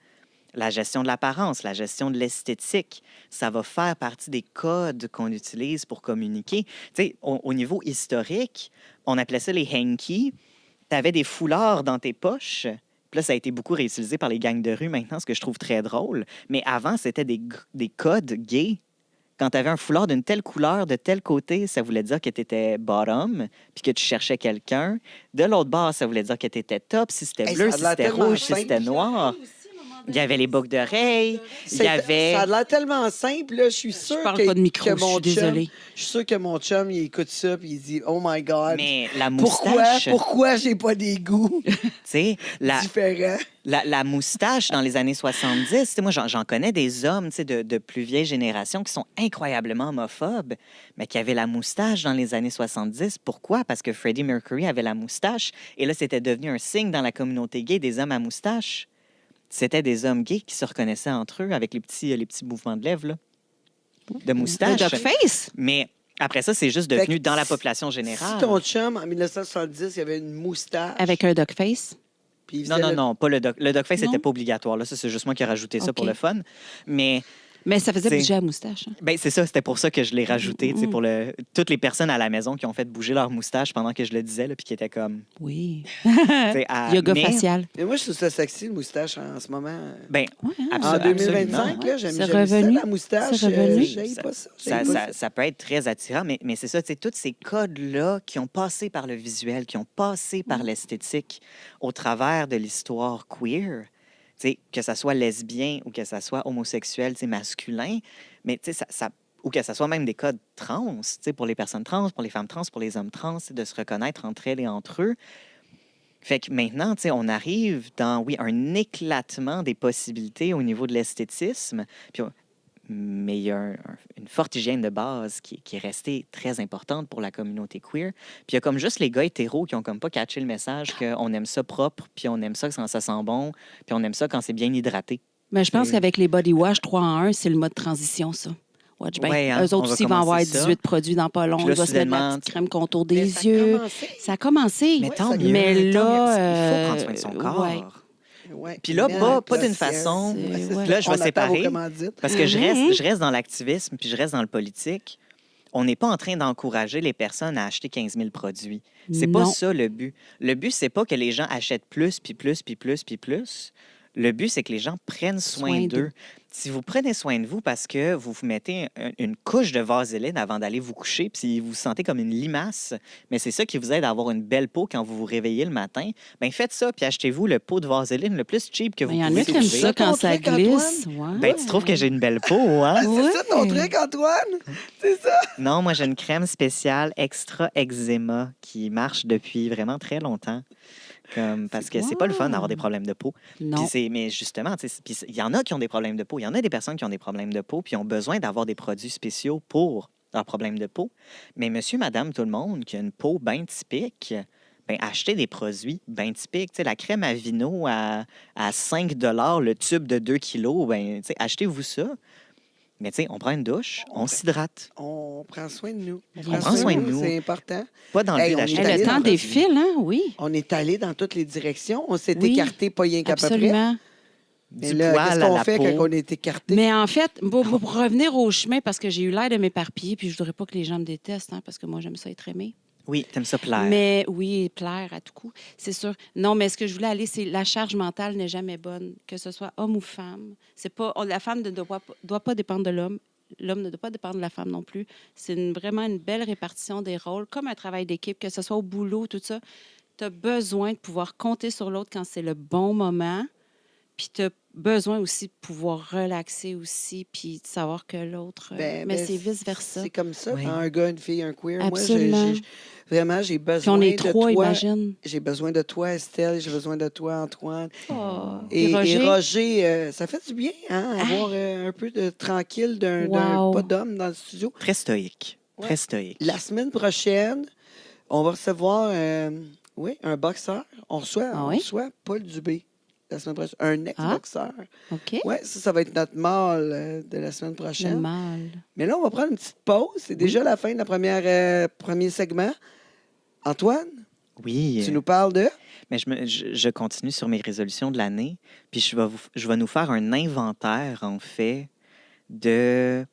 la gestion de l'apparence, la gestion de l'esthétique, ça va faire partie des codes qu'on utilise pour communiquer. Tu sais, au niveau historique, on appelait ça les hanky. Tu avais des foulards dans tes poches. Puis là, ça a été beaucoup réutilisé par les gangs de rue maintenant, ce que je trouve très drôle. Mais avant, c'était des codes gays. Quand tu avais un foulard d'une telle couleur, de tel côté, ça voulait dire que tu étais bottom, puis que tu cherchais quelqu'un. De l'autre bord, ça voulait dire que tu étais top, si c'était Hey, bleu, ça a si l'air c'était tellement rouge, si simple. c'était noir. Il y avait les boucles d'oreilles, il y Ça avait... a l'air tellement simple, là. Je suis sûr Je parle que, pas de micro, que je mon suis désolée. chum... Je suis sûr que mon chum, il écoute ça puis il dit « Oh my God! Mais la Pourquoi? moustache, Pourquoi j'ai pas des goûts tu sais, différents? la moustache dans les années 70, tu sais, moi, j'en connais des hommes tu sais, de plus vieille génération qui sont incroyablement homophobes, mais qui avaient la moustache dans les années 70. Pourquoi? Parce que Freddie Mercury avait la moustache. Et là, c'était devenu un signe dans la communauté gay des hommes à moustache. C'était des hommes gays qui se reconnaissaient entre eux avec les petits mouvements de lèvres, là, de Le moustache. Duckface? Mais après ça, c'est juste Fait devenu que dans la si- population générale. Si ton chum, en 1970, il avait une moustache... Avec un Duckface? puis il Non, faisait non, le- non, pas le doc. Le docface, Non? c'était pas obligatoire. Là, ça, c'est juste moi qui ai rajouté ça OK. pour le fun. Mais Mais ça faisait C'est- bouger la moustache. Hein? ben, c'est ça, c'était pour ça que je l'ai rajouté, tu sais, Mm. pour toutes les personnes à la maison qui ont fait bouger leur moustache pendant que je le disais, là, puis qui étaient comme... Oui. tu sais, Yoga mais- facial. Mais moi, je trouve ça sexy, le moustache, en ce moment. Ben, Ouais, hein? En absolument. 2025, là, j'aime C'est j'aime ça, revenu. la moustache. C'est revenu. J'aime pas ça. Ça, j'aime pas ça- ça peut être très attirant, mais c'est ça, tu sais, tous ces codes-là qui ont passé par le visuel, qui ont passé par l'esthétique au travers de l'histoire queer, tu sais, que ça soit lesbien ou que ça soit homosexuel, tu sais, masculin, mais tu sais, ou que ça soit même des codes trans, tu sais, pour les personnes trans, pour les femmes trans, pour les hommes trans, tu sais, de se reconnaître entre elles et entre eux. Fait que maintenant, tu sais, on arrive dans, oui, un éclatement des possibilités au niveau de l'esthétisme. Mais il y a une forte hygiène de base qui est restée très importante pour la communauté queer. Puis il y a comme juste les gars hétéros qui ont comme pas catché le message qu'on aime ça propre, puis on aime ça quand ça sent bon, puis on aime ça quand c'est bien hydraté. Mais je pense qu'avec les body wash 3 en 1, c'est le mode transition, ça. Watch bien. Ouais, hein, Eux on autres va aussi vont avoir commencer ça. 18 produits dans pas long. Puis là, Ils vont se mettre de la soudainement, petite crème contour des Mais ça a yeux. commencé. Ça a commencé. Mais tant ça- mieux. Mais tant là, mieux. Il faut prendre soin de son corps. ouais. Ouais. Puis là, Mais pas en d'une classe, façon... c'est- ouais. Là, je vais on attend séparer. vos commandites. Parce que je reste dans l'activisme, puis je reste dans le politique. On n'est pas en train d'encourager les personnes à acheter 15 000 produits. C'est pas Non. ça le but. Le but, c'est pas que les gens achètent plus, puis plus, puis plus, puis plus. Le but, c'est que les gens prennent soin d'eux. Si vous prenez soin de vous parce que vous vous mettez une couche de vaseline avant d'aller vous coucher, puis vous vous sentez comme une limace, mais c'est ça qui vous aide à avoir une belle peau quand vous vous réveillez le matin, bien faites ça, puis achetez-vous le pot de vaseline le plus cheap que vous Il y en pouvez a qui aiment trouver. ça quand ton ça truc, glisse. Ouais. Ben, tu trouves que j'ai une belle peau, hein? Ah, c'est Ouais. ça ton truc, Antoine? C'est ça? Non, moi, j'ai une crème spéciale extra eczéma qui marche depuis vraiment très longtemps. Parce que c'est pas le fun d'avoir des problèmes de peau. Non. Mais justement, il y en a qui ont des problèmes de peau. Il y en a des personnes qui ont des problèmes de peau puis ont besoin d'avoir des produits spéciaux pour leurs problèmes de peau. Mais monsieur, madame, tout le monde qui a une peau bien typique, ben, achetez des produits bien typiques. La crème à vino à 5 le tube de 2 kilos, ben, achetez-vous ça. Mais on prend une douche, on s'hydrate. On prend soin de nous. On prend soin de nous. C'est important. Pas dans le Hey, but on est d'acheter. allé Le dans temps le défile, hein? Oui. On est allé dans toutes les directions. On s'est Oui, écarté pas rien qu'à peu près. Absolument. Mais Du là, poil qu'est-ce à qu'on la fait peau. quand on est écarté? Mais en fait, pour revenir au chemin, parce que j'ai eu l'air de m'éparpiller, puis je voudrais pas que les gens me détestent, hein, parce que moi, j'aime ça être aimée. Oui, t'aimes ça plaire. Mais oui, plaire à tout coup, c'est sûr. Non, mais ce que je voulais aller, c'est la charge mentale n'est jamais bonne, que ce soit homme ou femme. C'est pas, la femme ne doit pas dépendre de l'homme. L'homme ne doit pas dépendre de la femme non plus. C'est vraiment une belle répartition des rôles, comme un travail d'équipe, que ce soit au boulot, tout ça. Tu as besoin de pouvoir compter sur l'autre quand c'est le bon moment. Puis tu as besoin aussi de pouvoir relaxer aussi, puis de savoir que l'autre... mais c'est vice-versa. C'est comme ça, Oui. quand un gars, une fille, un queer. Absolument. Moi, vraiment, j'ai besoin Puis on est de trois, toi. imagine. J'ai besoin de toi, Estelle. J'ai besoin de toi, Antoine. Oh. Et Roger? Roger, ça fait du bien, hein, avoir un peu de tranquille d'un Wow. pas d'homme dans le studio. Très stoïque. Ouais. Très stoïque. La semaine prochaine, on va recevoir un boxeur. On Ah oui? reçoit Paul Dubé la semaine prochaine. Un ex-boxeur. OK. Oui, ça va être notre mâle de la semaine Le prochaine. mal. Mais là, on va prendre une petite pause. C'est déjà la fin de la premier segment. Antoine, Oui. tu nous parles de... Mais je continue sur mes résolutions de l'année, puis je vais nous faire un inventaire, en fait, de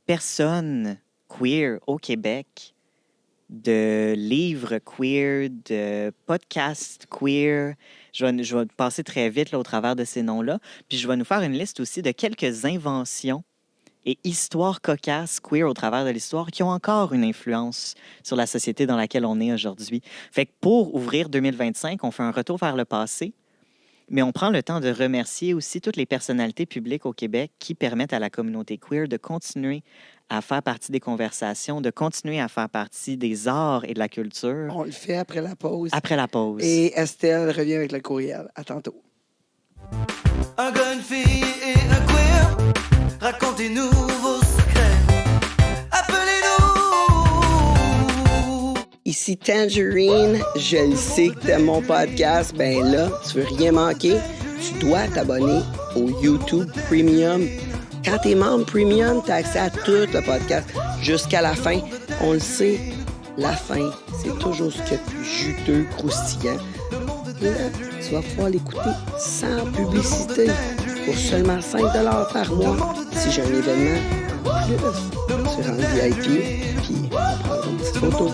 personnes queer au Québec, de livres queer, de podcasts queer. Je vais passer très vite là, au travers de ces noms-là. Puis je vais nous faire une liste aussi de quelques inventions et histoires cocasses queer au travers de l'histoire qui ont encore une influence sur la société dans laquelle on est aujourd'hui. Fait que pour ouvrir 2025, on fait un retour vers le passé, mais on prend le temps de remercier aussi toutes les personnalités publiques au Québec qui permettent à la communauté queer de continuer à faire partie des conversations, de continuer à faire partie des arts et de la culture On le fait après la pause. après la pause. Et Estelle revient avec le courriel. À tantôt. Un gars, une fille et un queer. Racontez-nous vos secrets. Appelez-nous. Ici Tangerine, je le sais que t'aimes mon podcast. Ben là, tu veux rien manquer, tu dois t'abonner au YouTube Premium. Quand t'es membre Premium, t'as accès à tout le podcast jusqu'à la fin. On le sait, la fin, c'est toujours ce qu'il y a de plus juteux, croustillant. Là, tu vas pouvoir l'écouter sans publicité pour seulement 5 $ par mois. Si j'ai un événement en plus, tu rentres VIP, puis on prend une petite photo.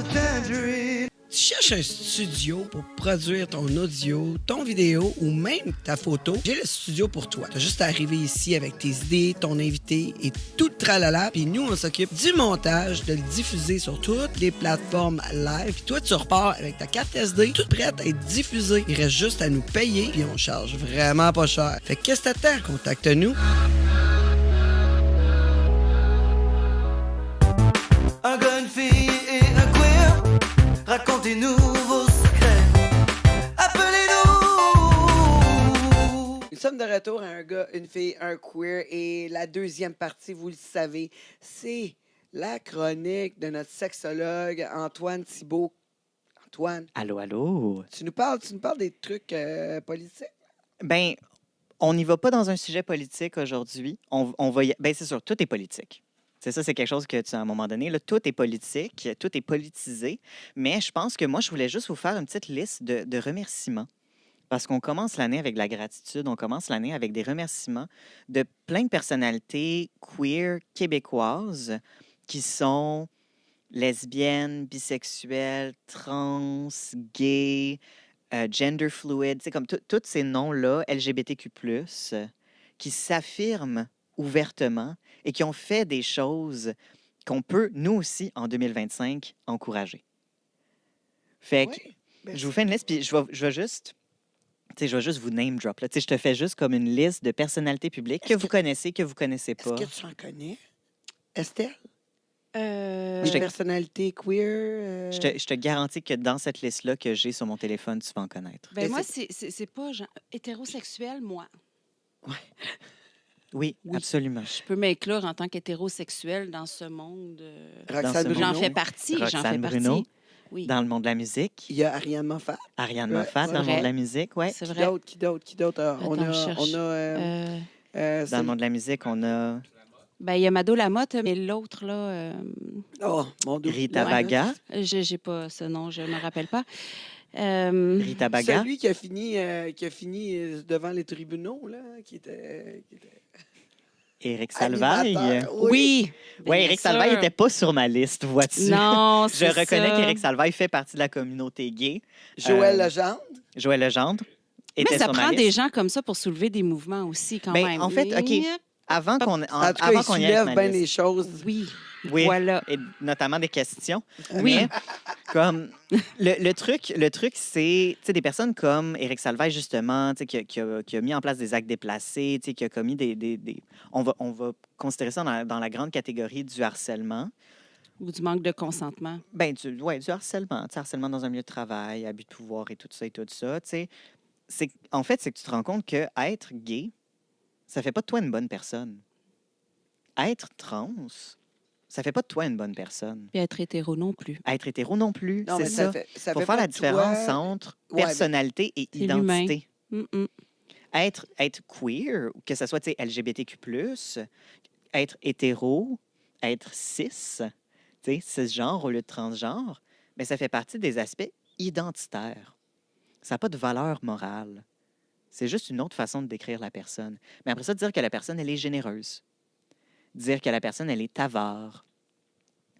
Tu cherches un studio pour produire ton audio, ton vidéo ou même ta photo? J'ai le studio pour toi. Tu as juste à arriver ici avec tes idées, ton invité et tout le tralala. Puis nous, on s'occupe du montage, de le diffuser sur toutes les plateformes live. Puis toi, tu repars avec ta carte SD, toute prête à être diffusée. Il reste juste à nous payer, puis on charge vraiment pas cher. Fait que qu'est-ce que t'attends? Contacte-nous. Un gars, une fille et un queer. Racontez-nous vos secrets. sommes de retour à un gars, une fille, un queer. Et la deuxième partie, vous le savez, c'est la chronique de notre sexologue Antoine Thibault. Antoine, Allô, allô? tu nous parles des trucs politiques? Ben, on n'y va pas dans un sujet politique aujourd'hui. On va ben, c'est sûr, tout est politique. C'est ça, c'est quelque chose que, à un moment donné, là, tout est politique, tout est politisé. Mais je pense que moi, je voulais juste vous faire une petite liste de remerciements. Parce qu'on commence l'année avec de la gratitude, on commence l'année avec des remerciements de plein de personnalités queer québécoises qui sont lesbiennes, bisexuelles, trans, gays, gender fluid, comme tous ces noms-là, LGBTQ+, qui s'affirment ouvertement et qui ont fait des choses qu'on peut, nous aussi, en 2025, encourager. Fait que Oui. Ben, je vous fais une liste, puis je vais juste... Tu sais, je vais juste vous name drop. Là. Tu sais, je te fais juste comme une liste de personnalités publiques que vous connaissez, que vous connaissez Est-ce pas. que tu en connais? Estelle? Euh, Une Je te- personnalité queer? Je te garantis que dans cette liste-là que j'ai sur mon téléphone, tu vas en connaître. ben Mais moi, c'est pas hétérosexuel, moi. Oui, Oui. absolument. Je peux m'inclure en tant qu'hétérosexuel dans ce monde. Roxane ce Bruno. J'en monde. fais partie, j'en Roxane fais Bruno. partie. Oui, Dans le monde de la musique, Il y a Ariane Moffat. Ariane Ouais, Moffat, c'est dans le monde de vrai. la musique, ouais. c'est Qui vrai. d'autre? Qui d'autre? On Attends, a... je cherche. On a Euh, Dans le celle- monde de la musique, on a ben, il y a Mado Lamotte, mais l'autre, là, Oh, mon Dieu. Rita Ouais. Baga. j'ai pas ce nom, je me rappelle pas. Euh, Rita Baga. Celui qui a fini devant les tribunaux, là, qui était Éric Salvaille. animateur. oui. Oui, bien Éric sûr. Salvaille n'était pas sur ma liste, vois-tu? Non, Je c'est reconnais ça. qu'Éric Salvaille fait partie de la communauté gay. Joël Euh, Legendre. Joël Legendre était Mais ça sur ma prend liste. des gens comme ça pour soulever des mouvements aussi, quand Ben, même. en fait, OK. Avant qu'on En tout cas, avant il qu'on y aille soulève avec ma bien les liste. choses. Oui, Oui, voilà. et notamment des questions. Oui. Mais comme le truc c'est tu sais, des personnes comme Éric Salvaille, justement, tu sais, qui a mis en place des actes déplacés, tu sais, qui a commis des... On va considérer ça dans la grande catégorie du harcèlement. Ou du manque de consentement. Ben, du harcèlement. Tu sais, harcèlement dans un milieu de travail, abus de pouvoir et tout ça et tout ça. Tu sais, en fait, c'est que tu te rends compte que être gay, ça fait pas de toi une bonne personne. Être trans, ça fait pas de toi une bonne personne. Puis être hétéro non plus. Être hétéro non plus, Non, c'est mais ça. ça Il faut fait faire pas la de différence toi- entre Ouais, personnalité et C'est l'humain. identité. Mm-mm. Être queer, que ce soit tu sais, LGBTQ+, être hétéro, être cis, tu sais, cisgenre au lieu de transgenre, mais ça fait partie des aspects identitaires. Ça n'a pas de valeur morale. C'est juste une autre façon de décrire la personne. Mais après ça, dire que la personne, elle est généreuse. Dire que la personne, elle est avare.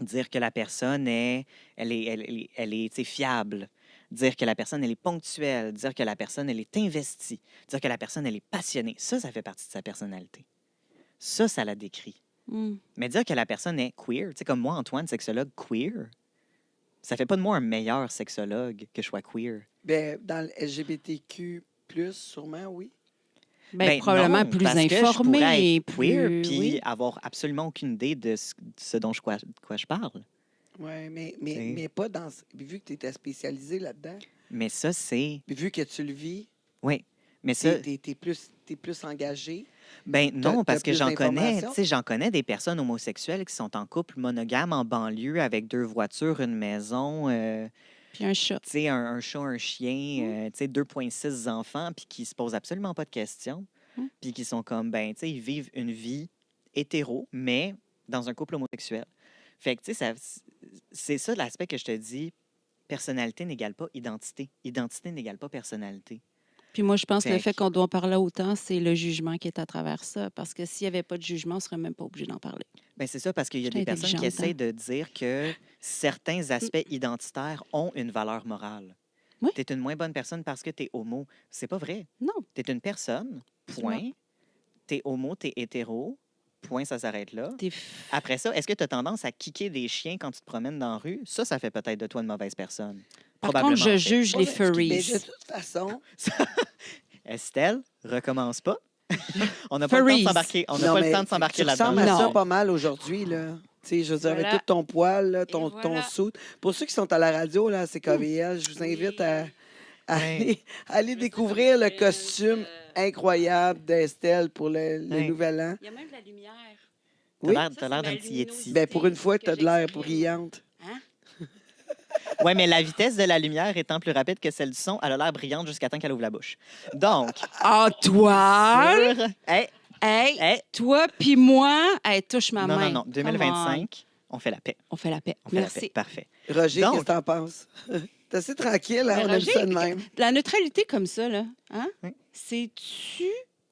Dire que la personne elle est tu sais, fiable. Dire que la personne, elle est ponctuelle. Dire que la personne, elle est investie. Dire que la personne, elle est passionnée. Ça fait partie de sa personnalité. Ça la décrit. Mm. Mais dire que la personne est queer, tu sais, comme moi, Antoine, sexologue queer, ça fait pas de moi un meilleur sexologue que je sois queer. Ben, dans le LGBTQ+, sûrement, oui. Ben, probablement non, plus parce que je informé pourrais et être queer plus... puis oui. avoir absolument aucune idée de ce dont quoi je parle. Oui, mais C'est- pas dans... Vu que tu étais spécialisé là-dedans, Mais ça, c'est... puis vu que tu le vis, Oui, mais ça... t'es plus engagé. Ben non, t'as parce que plus j'en connais, d'informations? tu sais, j'en connais des personnes homosexuelles qui sont en couple monogame en banlieue avec 2 voitures, une maison, Puis un chat. tu sais, un chat, un chien, tu sais, 2,6 enfants, puis qui se posent absolument pas de questions, Mm. puis qui sont comme, ben, tu sais, ils vivent une vie hétéro, mais dans un couple homosexuel. Fait que, tu sais, c'est ça l'aspect que je te dis, personnalité n'égale pas identité. Identité n'égale pas personnalité. Puis moi, je pense que le Fait fait que- qu'on doit en parler autant, c'est le jugement qui est à travers ça. Parce que s'il n'y avait pas de jugement, on ne serait même pas obligé d'en parler. Ben c'est ça, parce qu'il y a Je suis des personnes qui intelligente, essayent de dire que certains aspects identitaires ont une valeur morale. Oui. Tu es une moins bonne personne parce que tu es homo. C'est pas vrai. Non. Tu es une personne, point. Tu es homo, tu es hétéro, point, ça s'arrête là. T'es Après ça, est-ce que tu as tendance à kicker des chiens quand tu te promènes dans la rue? Ça fait peut-être de toi une mauvaise personne. Par contre, je fait. juge les Mais furries. de toute façon, Estelle, recommence pas. On n'a pas le temps de Furries. s'embarquer. On n'a non, pas le mais temps de s'embarquer tu ressembles là-dedans. à ça Non. pas mal aujourd'hui, là. Tu sais, je veux dire, avec Voilà. tout ton poil, là, ton voilà. soute. Pour ceux qui sont à la radio, là, c'est KVL, je vous invite Allez découvrir le costume incroyable d'Estelle pour le Ouais. Nouvel An. Il y a même de la lumière. Oui. T'as l'air d'un petit Yeti. Ben, pour une fois, tu as de l'air que brillante. Hein? Oui, mais la vitesse de la lumière étant plus rapide que celle du son, elle a l'air brillante jusqu'à temps qu'elle ouvre la bouche. Donc, Antoine! sur... Hey, Hey, hey. toi puis moi, hey, touche ma Non, main. non, non. 2025, on fait la paix. On fait la paix. On fait la Merci. paix. Parfait. Roger, Donc- qu'est-ce que t'en penses? T'es assez tranquille, hein? Mais On aime Roger, ça de même. La neutralité comme ça, là, hein? Oui. C'est-tu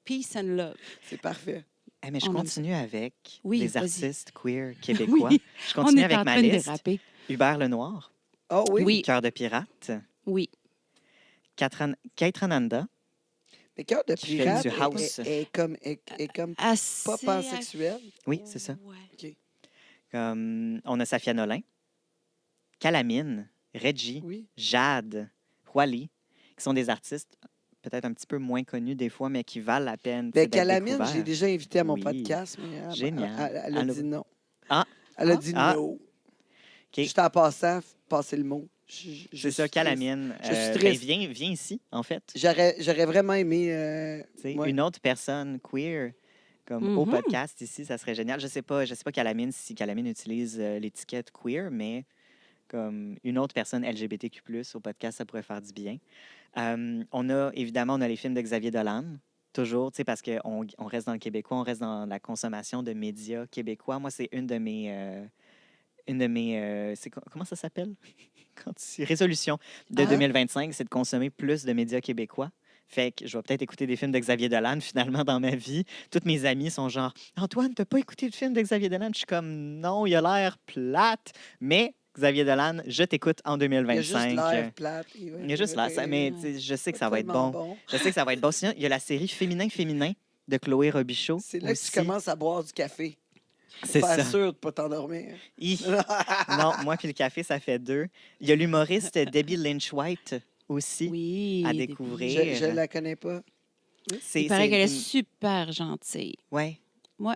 peace and love? C'est parfait. Eh, mais je On aime continue avec Oui, les vas-y. artistes queer québécois. Oui, Je on continue est avec en ma train de liste. déraper. Hubert Lenoir, Oh oui? Oui. Cœur de pirate. Oui. Kate Rananda, Mais Cœur de Qui fait pirate du house. est comme Assez pas pansexuel. oui, c'est ça. Ouais. OK. On a Safia Nolin, Calamine, Reggie, Oui. Jade, Wally, qui sont des artistes peut-être un petit peu moins connus des fois, mais qui valent la peine. tu sais, Ben, d'être Calamine, découverts. j'ai déjà invité à mon Oui. podcast, mais Génial. elle a Elle a- dit non. Ah. Elle a Ah. dit Ah. non. OK. Juste en passant, passer le mot. Je C'est suis ça, triste. Calamine. Je suis ben, triste. viens ici, en fait. J'aurais vraiment aimé. Tu sais, ouais. Une autre personne queer comme au Mhm. podcast ici, ça serait génial. Je sais pas Calamine, si Calamine utilise l'étiquette queer, mais comme une autre personne LGBTQ+, au podcast, ça pourrait faire du bien. On a les films de Xavier Dolan, toujours, tu sais, parce qu'on on reste dans le québécois, on reste dans la consommation de médias québécois. Moi, c'est une de mes comment ça s'appelle? Résolution de Ah. 2025, c'est de consommer plus de médias québécois. Fait que je vais peut-être écouter des films de Xavier Dolan finalement dans ma vie. Toutes mes amies sont genre Antoine, t'as pas écouté le film de Xavier Dolan? Je suis comme non, il a l'air plate. Mais Xavier Dolan, je t'écoute en Il y a 2025. juste l'air plate. Il y a juste là, mais tu sais, je sais que ça va être tellement bon. Je sais que ça va être bon. Sinon, il y a la série Féminin de Chloé Robichaud. C'est là que aussi. tu commences à boire du café. C'est Pour faire ça. sûr de ne pas t'endormir. Hi. Non, moi puis le café, ça fait 2. Il y a l'humoriste Debbie Lynch White aussi Oui. à des- découvrir. Je la connais pas. C'est, Il paraît qu'elle est une- super gentille. Ouais. Moi,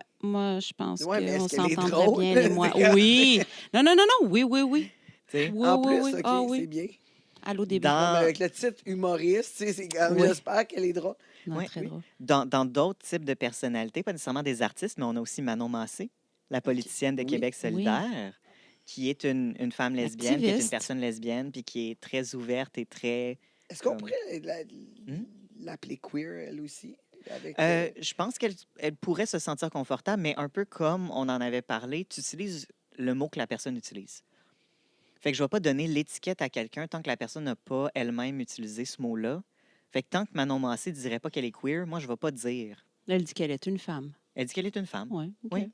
je pense Ouais, mais qu'on est-ce qu'elle est s'entendrait drôle? bien, les moi. C'est comme- Oui. Non. Oui. Tu sais, Oui, En oui, plus, oui. OK, Ah c'est oui. bien. Allô, début. Dans- Comme avec le titre humoriste, tu sais, c'est comme, Oui. j'espère qu'elle est drôle. Non, Ouais, très oui. drôle. Dans d'autres types de personnalités, pas nécessairement des artistes, mais on a aussi Manon Massé, la politicienne de Oui. Québec solidaire, qui est une femme lesbienne, qui est une Activiste. personne lesbienne, puis qui est très ouverte et très... Est-ce qu'on Comme- pourrait Hmm? l'appeler queer, elle aussi? Avec, Je pense qu'elle pourrait se sentir confortable, mais un peu comme on en avait parlé, tu utilises le mot que la personne utilise. Fait que je ne vais pas donner l'étiquette à quelqu'un tant que la personne n'a pas elle-même utilisé ce mot-là. Fait que tant que Manon Massé ne dirait pas qu'elle est queer, moi, je ne vais pas dire. Elle dit qu'elle est une femme. Elle dit qu'elle est une femme. Ouais, OK. Oui.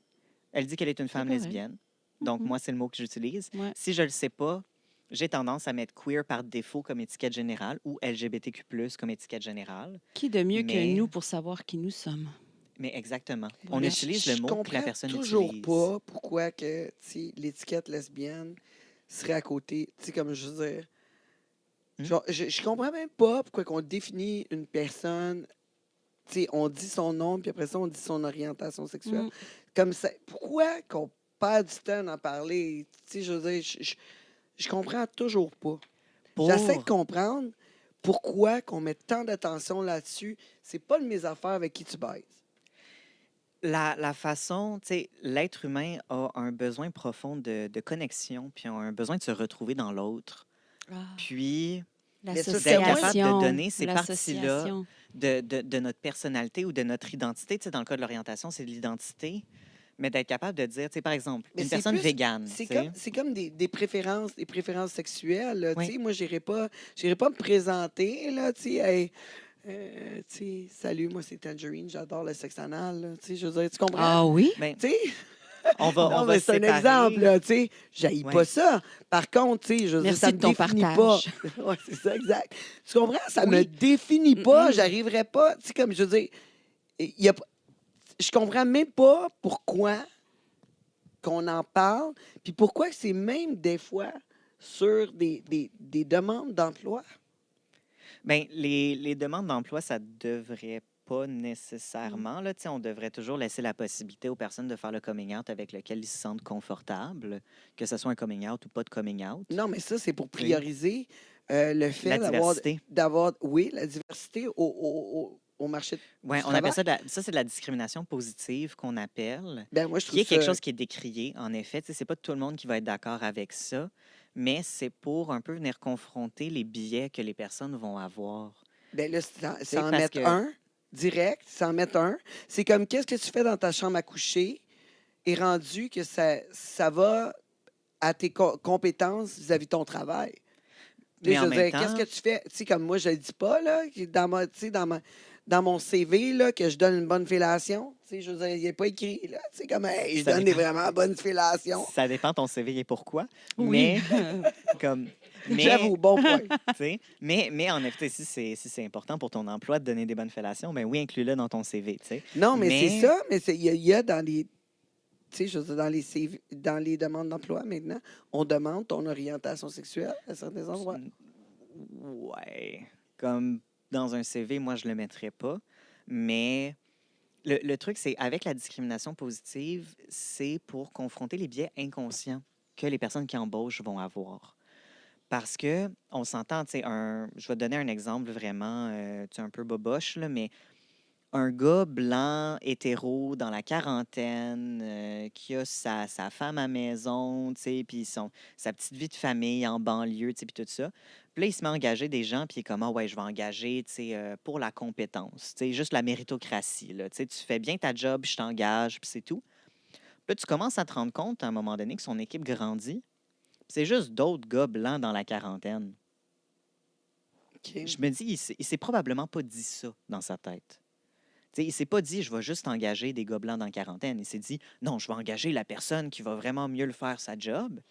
Elle dit qu'elle est une femme correct. lesbienne. Donc, Mhm. moi, c'est le mot que j'utilise. Ouais. Si je ne le sais pas, j'ai tendance à mettre queer par défaut comme étiquette générale ou LGBTQ+, comme étiquette générale. Qui de mieux Mais- que nous pour savoir qui nous sommes? Mais exactement. On Voilà. utilise le mot que la comprends personne toujours utilise. pas pourquoi que, tu sais, l'étiquette lesbienne serait à côté. Tu sais, comme je veux dire. Hmm? Genre, je comprends même pas pourquoi qu'on définit une personne. Tu sais, on dit son nom, puis après ça, on dit son orientation sexuelle. Mm. Comme ça. Pourquoi qu'on perd du temps d'en parler? Tu sais, je veux dire, je comprends toujours pas. J'essaie de comprendre pourquoi qu'on met tant d'attention là-dessus. C'est pas de mes affaires avec qui tu baises. La façon, tu sais, l'être humain a un besoin profond de connexion, puis a un besoin de se retrouver dans l'autre. Puis Mais ça, d'être capable de L'association. donner ces parties-là L'association. de notre personnalité ou de notre identité. Tu sais, dans le cas de l'orientation, c'est de l'identité. Mais d'être capable de dire, tu sais, par exemple, Mais une c'est personne plus- végane. C'est tu sais. comme des préférences sexuelles. Là, Oui. tu sais. Moi, j'irai pas me présenter. Là, tu sais, hey, tu sais, salut, moi, c'est Tangerine, j'adore le sexe anal. Là, tu sais, je veux dire, tu comprends? Ah oui? Ben, Tu sais, on va, non, on va mais c'est un séparer. exemple, là, tu sais. J'haïs Ouais. pas ça. Par contre, tu sais, je veux dire, Merci ça me de ton définit partage. pas. Ouais, c'est ça, exact. Tu comprends? Ça me Oui. définit pas. Mm-mm. J'arriverais pas, tu sais, comme je veux dire, il y a pas- je comprends même pas pourquoi qu'on en parle, puis pourquoi que c'est même des fois sur des demandes d'emploi. Bien, les demandes d'emploi, ça devrait pas nécessairement. Là, tu sais, on devrait toujours laisser la possibilité aux personnes de faire le coming out avec lequel ils se sentent confortables, que ce soit un coming out ou pas de coming out. Non, mais ça, c'est pour prioriser le fait La diversité. oui, la diversité au marché du Ouais, on travail. appelle ça ça, c'est de la discrimination positive qu'on appelle, Ben, moi, je qui est trouve quelque ça... chose qui est décrié, en effet. Tu sais, c'est pas tout le monde qui va être d'accord avec ça, mais c'est pour un peu venir confronter les biais que les personnes vont avoir. Ben là, Tu sais, c'est en parce mettre que un, direct, c'est en mettre un. C'est comme, qu'est-ce que tu fais dans ta chambre à coucher est rendu que ça va à tes compétences vis-à-vis de ton travail. Tu sais, mais je en veux même dire, qu'est-ce temps, que tu fais? Tu sais, comme moi, je le dis pas, là, tu sais, dans mon CV, là, que je donne une bonne fellation. Tu sais, je veux dire, il n'est pas écrit, là. Tu sais, comme, hey, je Ça donne des dépend. vraiment bonnes fellations. ça dépend ton CV et pourquoi, Oui. mais comme... Mais, J'avoue, bon point. tu sais, mais en effet, si c'est important pour ton emploi de donner des bonnes fellations, ben oui, inclus-le dans ton CV, tu sais. Non, mais c'est Mais- ça, mais il y a dans les... Tu sais, je veux dire, dans les CV, dans les demandes d'emploi, maintenant, on demande ton orientation sexuelle à certains endroits. Ouais. Comme dans un CV, moi, je le mettrais pas. Mais le truc, c'est avec la discrimination positive, c'est pour confronter les biais inconscients que les personnes qui embauchent vont avoir. Parce que on s'entend, tu sais, je vais te donner un exemple vraiment, tu sais, un peu boboche, là, mais un gars blanc, hétéro, dans la quarantaine, qui a sa femme à maison, tu sais, puis sa petite vie de famille en banlieue, tu sais, puis tout ça. Puis là, il se met à engager des gens, puis il est comme, ah ouais, je vais engager, tu sais, pour la compétence, tu sais, juste la méritocratie, là. Tu sais, tu fais bien ta job, je t'engage, puis c'est tout. Puis là, tu commences à te rendre compte, à un moment donné, que son équipe grandit, puis c'est juste d'autres gars blancs dans la quarantaine. OK. Je me dis, il s'est probablement pas dit ça dans sa tête. T'sais, il s'est pas dit, je vais juste engager des gars blancs dans la quarantaine. Il s'est dit, non, je vais engager la personne qui va vraiment mieux le faire sa job.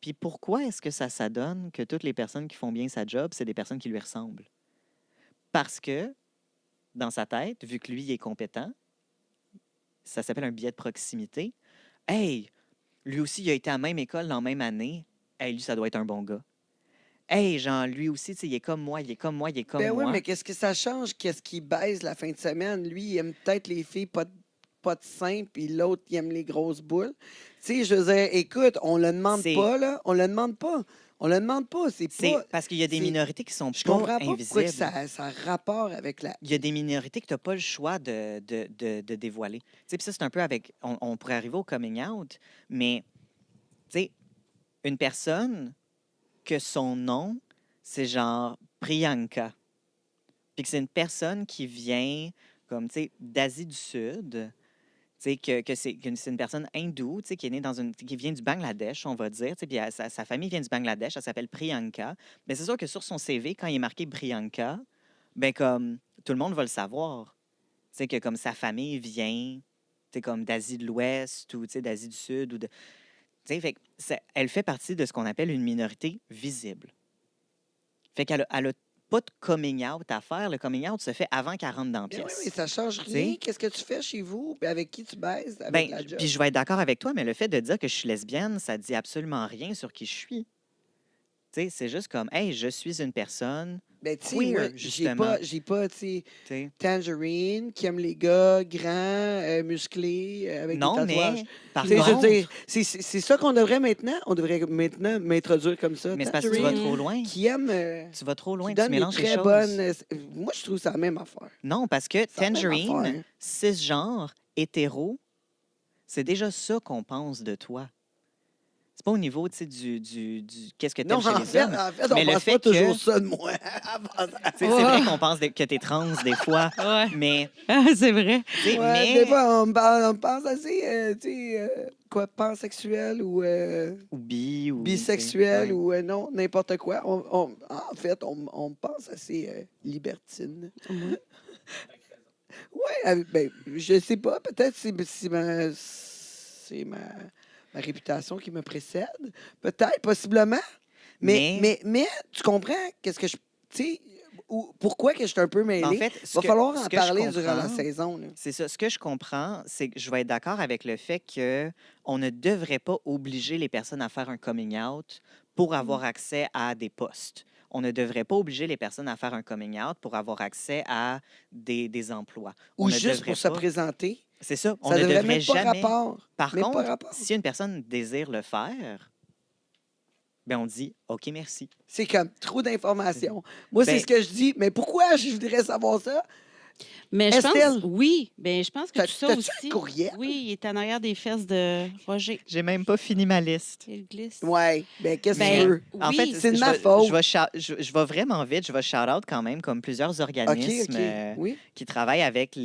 Puis pourquoi est-ce que ça donne que toutes les personnes qui font bien sa job, c'est des personnes qui lui ressemblent? Parce que, dans sa tête, vu que lui il est compétent, ça s'appelle un biais de proximité. Hey, lui aussi, il a été à la même école dans la même année. Hey, lui, ça doit être un bon gars. Hey, genre, lui aussi, tu sais, il est comme moi, il est comme moi, il est comme Ben oui, moi. mais qu'est-ce que ça change? Qu'est-ce qui baise la fin de semaine? Lui, il aime peut-être les filles pas de sein, puis l'autre, il aime les grosses boules. Tu sais, je veux dire, écoute, on le demande C'est- pas, là. On le demande pas. On le demande pas. C'est C'est pas... parce qu'il y a des c'est- minorités qui sont Je pas comprends pas pourquoi que invisibles. ça a rapport avec la... Il y a des minorités que tu n'as pas le choix de dévoiler. Tu sais, puis ça, c'est un peu avec... On pourrait arriver au coming out, mais, tu sais, une personne que son nom, c'est genre Priyanka, puis que c'est une personne qui vient, comme, tu sais, d'Asie du Sud, tu sais, que c'est une personne hindoue, tu sais, qui est née qui vient du Bangladesh, on va dire, tu sais, puis sa famille vient du Bangladesh, elle s'appelle Priyanka. Mais c'est sûr que sur son CV, quand il est marqué Priyanka, ben comme tout le monde va le savoir. Tu sais, que comme sa famille vient, tu sais, comme d'Asie de l'Ouest ou tu sais, d'Asie du Sud. Tu sais, fait que elle fait partie de ce qu'on appelle une minorité visible. Fait qu'elle a pas de coming out à faire. Le coming out se fait avant qu'elle rentre dans la Ben oui, pièce. mais ça change Tu rien. sais? Qu'est-ce que tu fais chez vous? Puis avec qui tu baises? Avec Ben, la job? puis je vais être d'accord avec toi, mais le fait de dire que je suis lesbienne, ça dit absolument rien sur qui je suis. Tu sais, c'est juste comme, hey, je suis une personne Ben, tu sais, queer, moi, justement. j'ai pas, tu sais, Tu sais. Tangerine, qui aime les gars grands, musclés, avec Non, des tatouages. mais par Tu sais, je veux contre, dire, c'est ça qu'on devrait maintenant. On devrait maintenant m'introduire comme ça. mais c'est parce que tu vas Tangerine, trop loin. qui aime, Tu vas trop loin, qui tu donne des mélanges les très choses. bonnes. Moi, je trouve ça la même affaire. Non, parce que C'est la même Tangerine, affaire. cisgenre, hétéro, c'est déjà ça qu'on pense de toi. C'est pas au niveau, tu sais, du qu'est-ce que Non, t'aimes chez en les fait, hommes. on Mais le pense fait pas toujours que- ça de moi. C'est vrai qu'on pense que t'es trans des fois, Ouais. mais, C'est vrai. tu sais, Ouais, mais des fois, on me pense assez, tu sais, quoi, pansexuel ou ou bi ou tu sais, bisexuel ouais. ou non, n'importe quoi. En fait, on me pense assez libertine. Ouais, ben, je sais pas, peut-être c'est ma réputation qui me précède. Peut-être, possiblement. Mais tu comprends qu'est-ce que je. Tu sais, pourquoi que je suis un peu mêlé? Ben, en fait, Il va falloir en ce que je parler durant la comprends, saison. Là. c'est ça. Ce que je comprends, c'est que je vais être d'accord avec le fait que on ne devrait pas obliger les personnes à faire un coming out pour avoir accès à des postes. On ne devrait pas obliger les personnes à faire un coming out pour avoir accès à des emplois. Ou On ne juste devrait pour se pas. présenter. C'est ça. On Ça ne devrait devrait même pas jamais. rapport. Par Même pas contre, rapport. si une personne désire le faire, ben on dit OK, merci. C'est comme trop d'informations. Moi, c'est Ben- ce que je dis. Mais pourquoi je voudrais savoir ça? Mais je Estelle? pense, oui, ben, je pense que tout ça T'as-tu aussi. un courriel? Oui, il est en arrière des fesses de Roger. J'ai même pas fini ma liste. Il glisse. Ouais. Ben, qu'est-ce que Ben, tu veux? En oui. fait, c'est de je ma vais- faute. je vais vraiment vite. Je vais shout-out quand même comme plusieurs OK, organismes OK. Oui. qui travaillent avec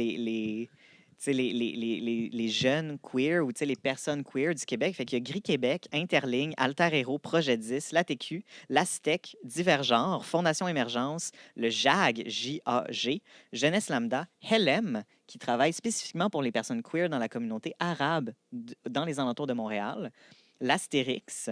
tu sais, les jeunes queer ou tu sais, les personnes queer du Québec. Fait qu'il y a Gris Québec, Interligne, Alter Hero, Projet 10, l'ATQ, l'ASTEC, Divergenre, Fondation Émergence, le JAG, J-A-G, Jeunesse Lambda, HELEM, qui travaille spécifiquement pour les personnes queer dans la communauté arabe dans les alentours de Montréal, l'Astérix.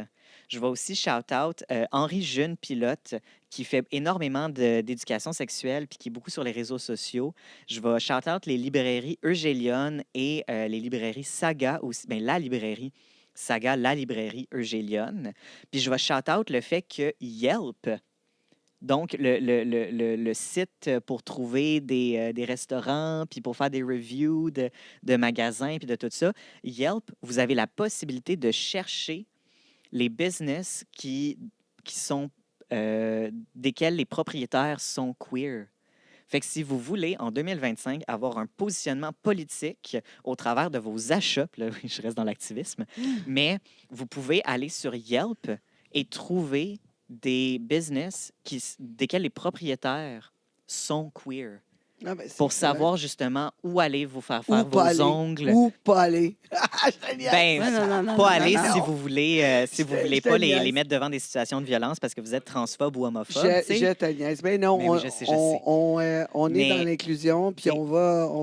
Je vais aussi shout-out Henri Jeune Pilote, qui fait énormément d'éducation sexuelle puis qui est beaucoup sur les réseaux sociaux. Je vais shout-out les librairies Eugélion et les librairies Saga aussi. Bien, la librairie Saga, la librairie Eugélion. Puis je vais shout-out le fait que Yelp, donc le site pour trouver des restaurants puis pour faire des reviews de magasins puis de tout ça, Yelp, vous avez la possibilité de chercher les business qui sont desquels les propriétaires sont queer. Fait que si vous voulez, en 2025, avoir un positionnement politique au travers de vos achats, puis là, je reste dans l'activisme, mais vous pouvez aller sur Yelp et trouver des business desquels les propriétaires sont queer. Ah, ben, c'est Pour excellent. savoir justement où aller vous faire Où faire pas vos aller. ongles. Où pas aller. Génial. Ben, Ouais, non, pas aller non. si vous voulez, si vous Je- voulez je te pas niaise. les mettre devant des situations de violence parce que vous êtes transphobe ou homophobe. Je tu sais. te niaise. Ben non, Mais oui, je sais. on est Mais- dans l'inclusion, puis t'sais, on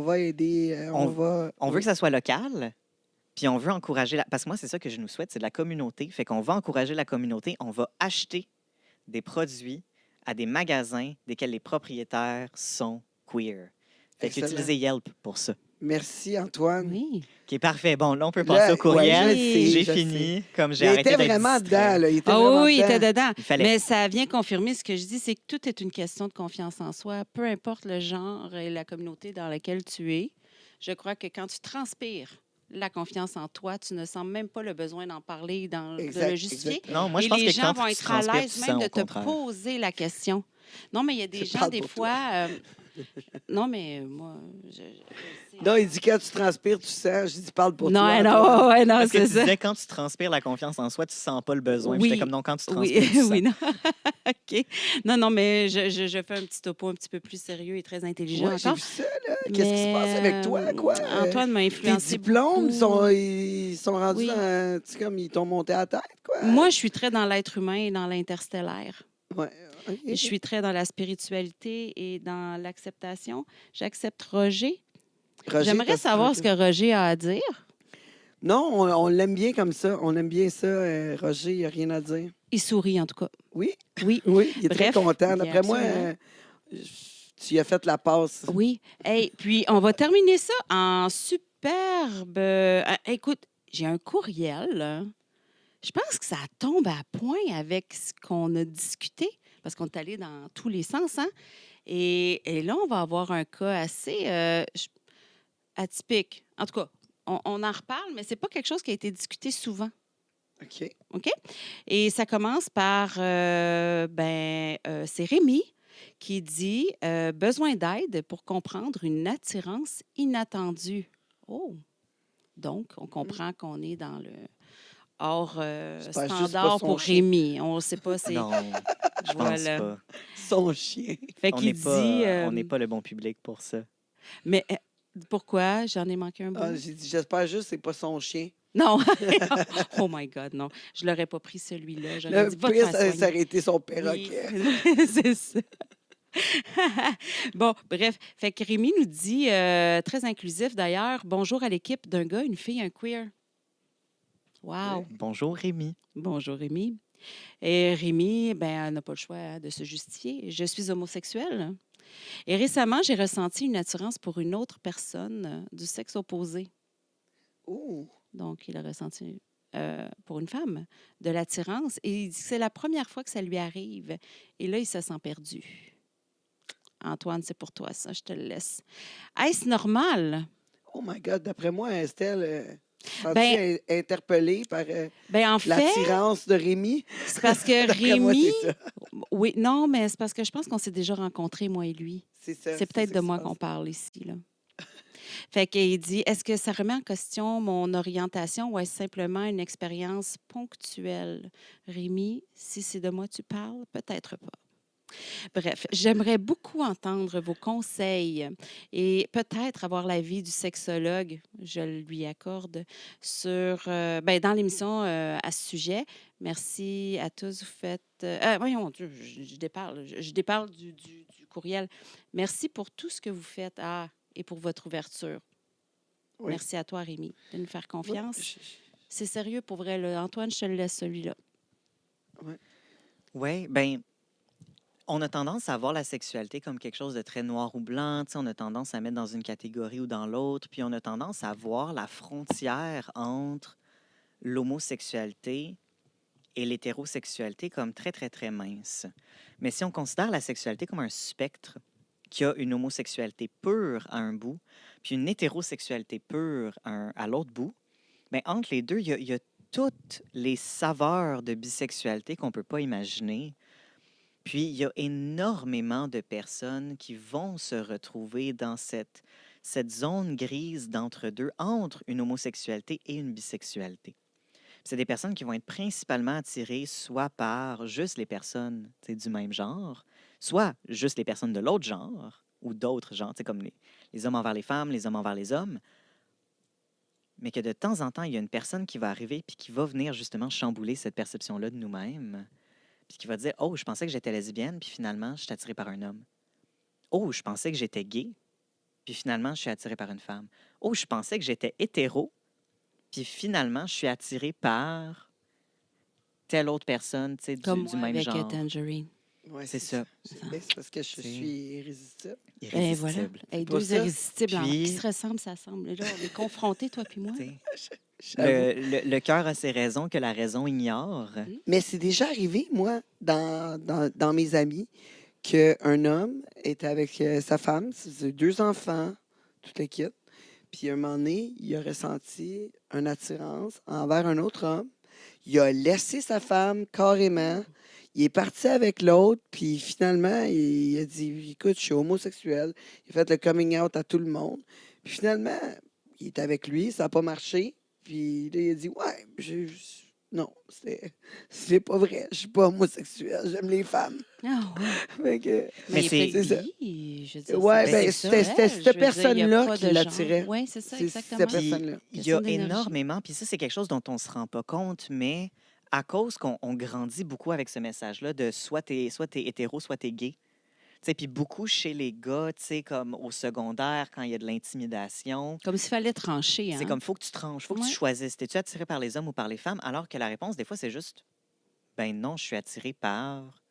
va aider. On va. On veut que ça soit local, puis on veut encourager... Parce que moi, c'est ça que je nous souhaite, c'est de la communauté. Fait qu'on va encourager la communauté. On va acheter des produits à des magasins desquels les propriétaires sont queer. Fait Excellent. qu'utilisez Yelp pour ça. Merci, Antoine. Oui. Qui est parfait. Bon, là, on peut Là, passer au courriel. ouais, je sais, J'ai je fini, comme Il j'ai arrêté était d'être vraiment distrait. dedans, là. Il était Ah vraiment oui, il était dedans. dedans. Il fallait. Mais ça vient confirmer ce que je dis, c'est que tout est une question de confiance en soi, peu importe le genre et la communauté dans laquelle tu es. Je crois que quand tu transpires la confiance en toi, tu ne sens même pas le besoin d'en parler, de Exact, le justifier. exactement. Non, moi, je Et pense les que gens quand vont tu être à transpires, l'aise tu même sens de au te contraire. poser la question. Non, mais il y a des Je gens, parle des pour fois... non, mais moi... je sais. Non, il dit quand tu transpires, tu sens. Je dis parle pour non, toi. non, Antoine. ouais, non, Parce que c'est tu ça. disais, quand tu transpires la confiance en soi, tu sens pas le besoin. Puis Oui. j'étais comme, non, quand tu Oui, transpires, tu sens. oui, non. OK. Non, mais je fais un petit topo un petit peu plus sérieux et très intelligent Ouais, j'ai encore. vu ça, là. Qu'est-ce qui se passe avec toi, quoi? Antoine m'a Tes influencé diplômes beaucoup. ils sont rendus Oui. dans. Tu sais, comme ils t'ont monté à la tête, quoi. Moi, je suis très dans l'être humain et dans l'interstellaire. Ouais. OK. Je suis très dans la spiritualité et dans l'acceptation. J'accepte Roger. Roger, J'aimerais t'as- savoir ce que Roger a à dire. Non, on l'aime bien comme ça. On aime bien ça, Roger. Il n'y a rien à dire. Il sourit, en tout cas. Oui? Oui. Oui, il est très Bref, content. D'après moi, absolument. tu y as fait la passe. Oui. Hey, puis, on va terminer ça en superbe... écoute, j'ai un courriel. Je pense que ça tombe à point avec ce qu'on a discuté, parce qu'on est allé dans tous les sens. Hein? Et là, on va avoir un cas assez atypique. En tout cas, on en reparle, mais ce n'est pas quelque chose qui a été discuté souvent. OK. OK? Et ça commence par, c'est Rémi qui dit besoin d'aide pour comprendre une attirance inattendue. Oh! Donc, on comprend qu'on est dans le hors C'est pas juste standard pas son pour chien. Rémi. On ne sait pas. C'est... Non, je pense Voilà. pas. Son chien. Fait On qu'il n'est dit. pas, on n'est pas le bon public pour ça. Mais pourquoi? J'en ai manqué un bout. Ah, j'ai dit, j'espère juste que c'est pas son chien. Non. Oh my God, non. Je l'aurais pas pris celui-là. J'aurais Le dit, va te pire, faire soigner. ça aurait été son perroquet. Oui, c'est ça. Bon, bref. Fait que Rémi nous dit, très inclusif d'ailleurs, bonjour à l'équipe d'un gars, une fille, un queer. Wow. Bonjour, Rémi. Bonjour Rémi. Et Rémi, elle n'a pas le choix de se justifier. Je suis homosexuelle. Et récemment, j'ai ressenti une attirance pour une autre personne du sexe opposé. Oh. Donc, il a ressenti pour une femme de l'attirance. Et il dit que c'est la première fois que ça lui arrive. Et là, il se sent perdu. Antoine, c'est pour toi, ça, je te le laisse. Est-ce normal? Oh my God, d'après moi, Estelle, Sens-tu Ben- interpellé par Ben, en fait, l'attirance de Rémi? c'est parce que D'après moi, Rémi... c'est ça. Oui, non, mais c'est parce que je pense qu'on s'est déjà rencontrés, moi et lui. C'est ça. C'est peut-être ça de qui moi se qu'on passe. parle ici, là. Fait qu'il dit, est-ce que ça remet en question mon orientation ou est-ce simplement une expérience ponctuelle? Rémi, si c'est de moi tu parles, peut-être pas. Bref, j'aimerais beaucoup entendre vos conseils et peut-être avoir l'avis du sexologue, je le lui accorde, sur, dans l'émission à ce sujet. Merci à tous. Vous faites. Voyons, Dieu, je déparle. Je déparle du courriel. Merci pour tout ce que vous faites et pour votre ouverture. Oui. Merci à toi, Rémi, de nous faire Oui, confiance. C'est sérieux pour vrai. Là. Antoine, je te le laisse celui-là. Oui, ben on a tendance à voir la sexualité comme quelque chose de très noir ou blanc. Tu sais, on a tendance à mettre dans une catégorie ou dans l'autre. Puis on a tendance à voir la frontière entre l'homosexualité et l'hétérosexualité comme très, très, très mince. Mais si on considère la sexualité comme un spectre qui a une homosexualité pure à un bout, puis une hétérosexualité pure à l'autre bout, bien, entre les deux, il y a toutes les saveurs de bisexualité qu'on ne peut pas imaginer. Puis, il y a énormément de personnes qui vont se retrouver dans cette zone grise d'entre-deux, entre une homosexualité et une bisexualité. C'est des personnes qui vont être principalement attirées soit par juste les personnes du même genre, soit juste les personnes de l'autre genre ou d'autres genres, comme les hommes envers les femmes, les hommes envers les hommes. Mais que de temps en temps, il y a une personne qui va arriver puis qui va venir justement chambouler cette perception-là de nous-mêmes. Puis qui va dire « Oh, je pensais que j'étais lesbienne, puis finalement, je suis attirée par un homme. Oh, je pensais que j'étais gay, puis finalement, je suis attirée par une femme. Oh, je pensais que j'étais hétéro, puis finalement, je suis attirée par telle autre personne, tu sais, Comme du moi même avec genre. Tangerine. Ouais, C'est ça. C'est parce que je C'est- suis irrésistible. Ben voilà. Irrésistible. Hey, pas deux ça. irrésistibles Puis- qui se ressemblent, ça semble. Là, on est confrontés, toi puis moi. Tu sais, J'avoue. le cœur a ses raisons que la raison ignore. Mais c'est déjà arrivé, moi, dans mes amis, qu'un homme était avec sa femme, c'est 2 enfants, toute l'équipe. Puis, un moment donné, il a ressenti une attirance envers un autre homme. Il a laissé sa femme carrément. Il est parti avec l'autre, puis finalement, il a dit écoute, je suis homosexuel. Il a fait le coming out à tout le monde. Puis finalement, il est avec lui, ça n'a pas marché. Puis là, il a dit ouais, non, c'est pas vrai. Je suis pas homosexuel, j'aime les femmes. Ah, ouais. Fait que, Mais il est c'est- peut-être c'est ça. bi, je veux dire, Ouais, c'est- ben, c'est c'était ça, cette elle. Je veux dire, il y a personne-là pas qui de l'attirait. genre. Oui, c'est ça, C'est exactement. cette Puis, personne-là. il y Question a d'énergie. énormément, puis ça, c'est quelque chose dont on ne se rend pas compte, mais à cause qu'on grandit beaucoup avec ce message-là de soit t'es hétéro, soit t'es gay. Tu sais, puis beaucoup chez les gars, tu sais, comme au secondaire, quand il y a de l'intimidation, Comme s'il fallait trancher. Hein? c'est comme, faut que tu tranches, faut que Ouais. tu choisisses. T'es-tu attiré par les hommes ou par les femmes? Alors que la réponse, des fois, c'est juste, ben non, je suis attiré par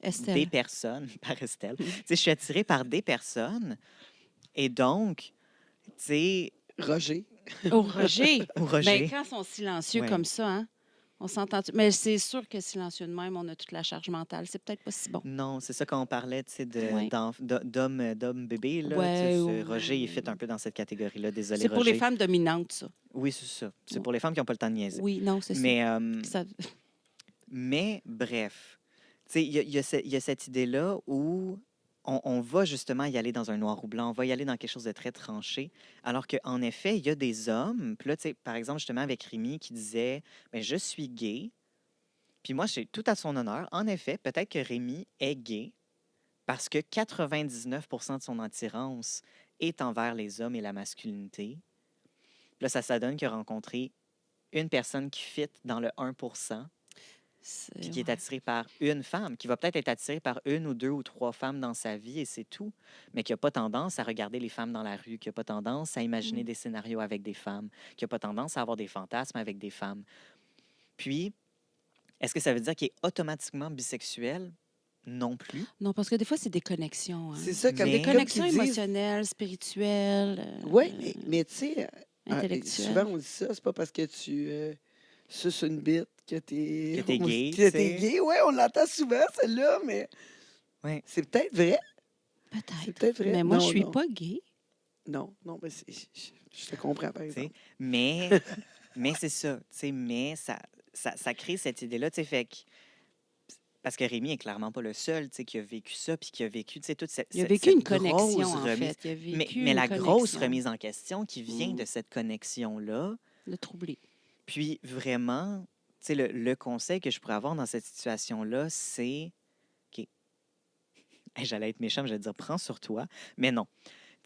Estelle. des personnes, par Estelle. Tu sais, je suis attiré par des personnes. Et donc, tu sais, Roger. Au Roger. au Roger. Ben, quand ils sont silencieux Ouais. comme ça, hein, on s'entend. Mais c'est sûr que silencieux de même, on a toute la charge mentale. C'est peut-être pas si bon. Non, c'est ça quand on parlait, tu sais, Ouais. d'homme bébé, là. Ouais, tu sais, ouais. Roger, il fit un peu dans cette catégorie-là. Désolé, C'est pour Roger. les femmes dominantes, ça. Oui, c'est ça. C'est Ouais. pour les femmes qui n'ont pas le temps de niaiser. Oui, non, c'est Mais, ça. mais bref, tu sais, il y a cette idée-là où on va justement y aller dans un noir ou blanc, on va y aller dans quelque chose de très tranché, alors qu'en effet, il y a des hommes, puis là, tu sais, par exemple, justement, avec Rémi qui disait, ben je suis gay, puis moi, c'est tout à son honneur. En effet, peut-être que Rémi est gay, parce que 99% de son attirance est envers les hommes et la masculinité. Puis là, ça donne qu'il a rencontré une personne qui fit dans le 1%, puis qui est Ouais. attiré par une femme, qui va peut-être être attiré par 1 ou 2 ou 3 femmes dans sa vie, et c'est tout, mais qui n'a pas tendance à regarder les femmes dans la rue, qui n'a pas tendance à imaginer des scénarios avec des femmes, qui n'a pas tendance à avoir des fantasmes avec des femmes. Puis, est-ce que ça veut dire qu'il est automatiquement bisexuel? Non plus. Non, parce que des fois, c'est des connexions. Hein. C'est ça, comme, Mais- Des comme connexions qu'ils disent. émotionnelles, spirituelles. Oui, mais tu sais, Intellectuelles. souvent on dit ça, c'est pas parce que tu suces une bite que t'es Que t'es gay, que t'es tu sais. gay. Ouais, on l'entend souvent, celle-là, mais Ouais. c'est peut-être vrai. C'est Peut-être. peut-être vrai. Mais moi, Non, je suis non. pas gay. Non, mais je te comprends, par Tu sais. exemple. Mais Mais c'est ça, tu sais, mais ça crée cette idée-là, tu sais, fait que... Parce que Rémi est clairement pas le seul, tu sais, qui a vécu ça, puis qui a vécu, tu sais, toute cette Il a vécu une cette grosse connexion, en remise. fait. Il a vécu Mais une la grosse connexion. remise en question qui vient Mm. de cette connexion-là, Le troublé. puis vraiment, tu sais, le conseil que je pourrais avoir dans cette situation-là, c'est... OK, hey, j'allais être méchant, j'allais dire « prends sur toi », mais non.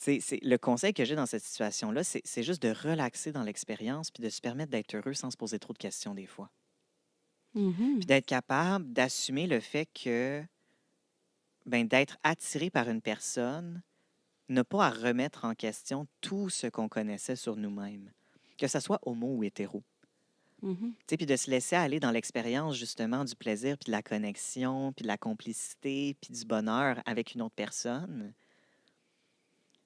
Tu sais, le conseil que j'ai dans cette situation-là, c'est juste de relaxer dans l'expérience puis de se permettre d'être heureux sans se poser trop de questions des fois. Mhm. Puis d'être capable d'assumer le fait que, ben, d'être attiré par une personne n'a pas à remettre en question tout ce qu'on connaissait sur nous-mêmes, que ce soit homo ou hétéro. Mhm. Tu sais, puis de se laisser aller dans l'expérience, justement, du plaisir, puis de la connexion, puis de la complicité, puis du bonheur avec une autre personne,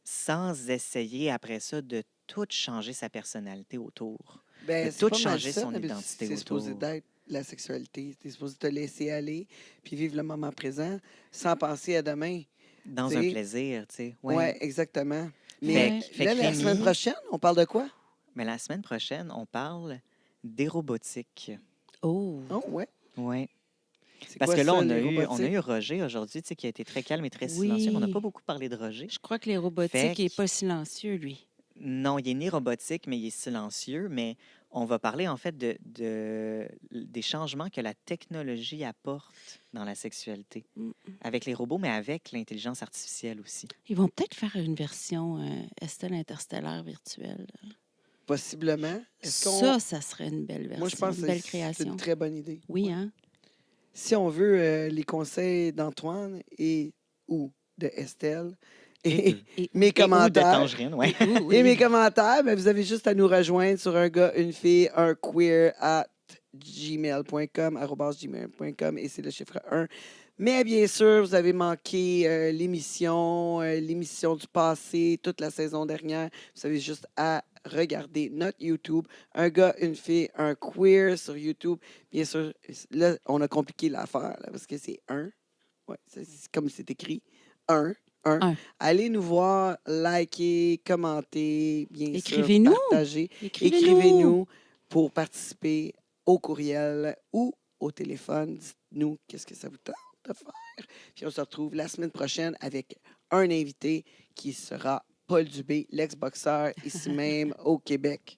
sans essayer, après ça, de tout changer sa personnalité autour. Ben, De c'est tout pas mal changer ça, son mais identité c'est supposé autour. d'être la sexualité. T'es supposé te laisser aller, puis vivre le moment présent, sans penser à demain. Dans Tu un sais, plaisir, tu sais. Ouais, exactement. Fait, Mais fait là, que la semaine Rémi, prochaine, on parle de quoi? mais la semaine prochaine, on parle des robotiques. Oh. Oh, ouais. Ouais. C'est Parce quoi que là, ça, on les a eu robotiques? Roger aujourd'hui, tu sais, qui a été très calme et très silencieux, mais on n'a pas Oui. beaucoup parlé de Roger. Je crois que les robotiques, Fait il n'est que- pas silencieux, lui. Non, il est ni robotique, mais il est silencieux. Mais on va parler en fait des changements que la technologie apporte dans la sexualité. Mm. Avec les robots, mais avec l'intelligence artificielle aussi. Ils vont peut-être faire une version Estelle interstellaire virtuelle. Possiblement. Est-ce qu'on... Ça serait une belle version, Moi, je pense une que belle c'est création. une très bonne idée. Oui, hein? Si on veut les conseils d'Antoine et ou de Estelle et Et, mes Et ou de commentaires, tangerine, ouais. et mes commentaires, ben, vous avez juste à nous rejoindre sur un gars, une fille, un queer at gmail.com, @gmail.com, et c'est le chiffre 1. Mais bien sûr, vous avez manqué l'émission du passé, toute la saison dernière. Vous avez juste à regarder notre YouTube. Un gars, une fille, un queer sur YouTube. Bien sûr, là, on a compliqué l'affaire là, parce que c'est un. Ouais, c'est comme c'est écrit. Un. Un. Allez nous voir, likez, commentez, bien sûr, Écrivez-nous. partagez. Écrivez-nous. Écrivez-nous pour participer au courriel ou au téléphone. Dites-nous qu'est-ce que ça vous tente de faire. Puis on se retrouve la semaine prochaine avec un invité qui sera Paul Dubé, l'ex-boxeur, ici même au Québec.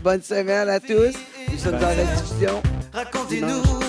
Bonne semaine à tous. Nous sommes dans la discussion. Racontez-nous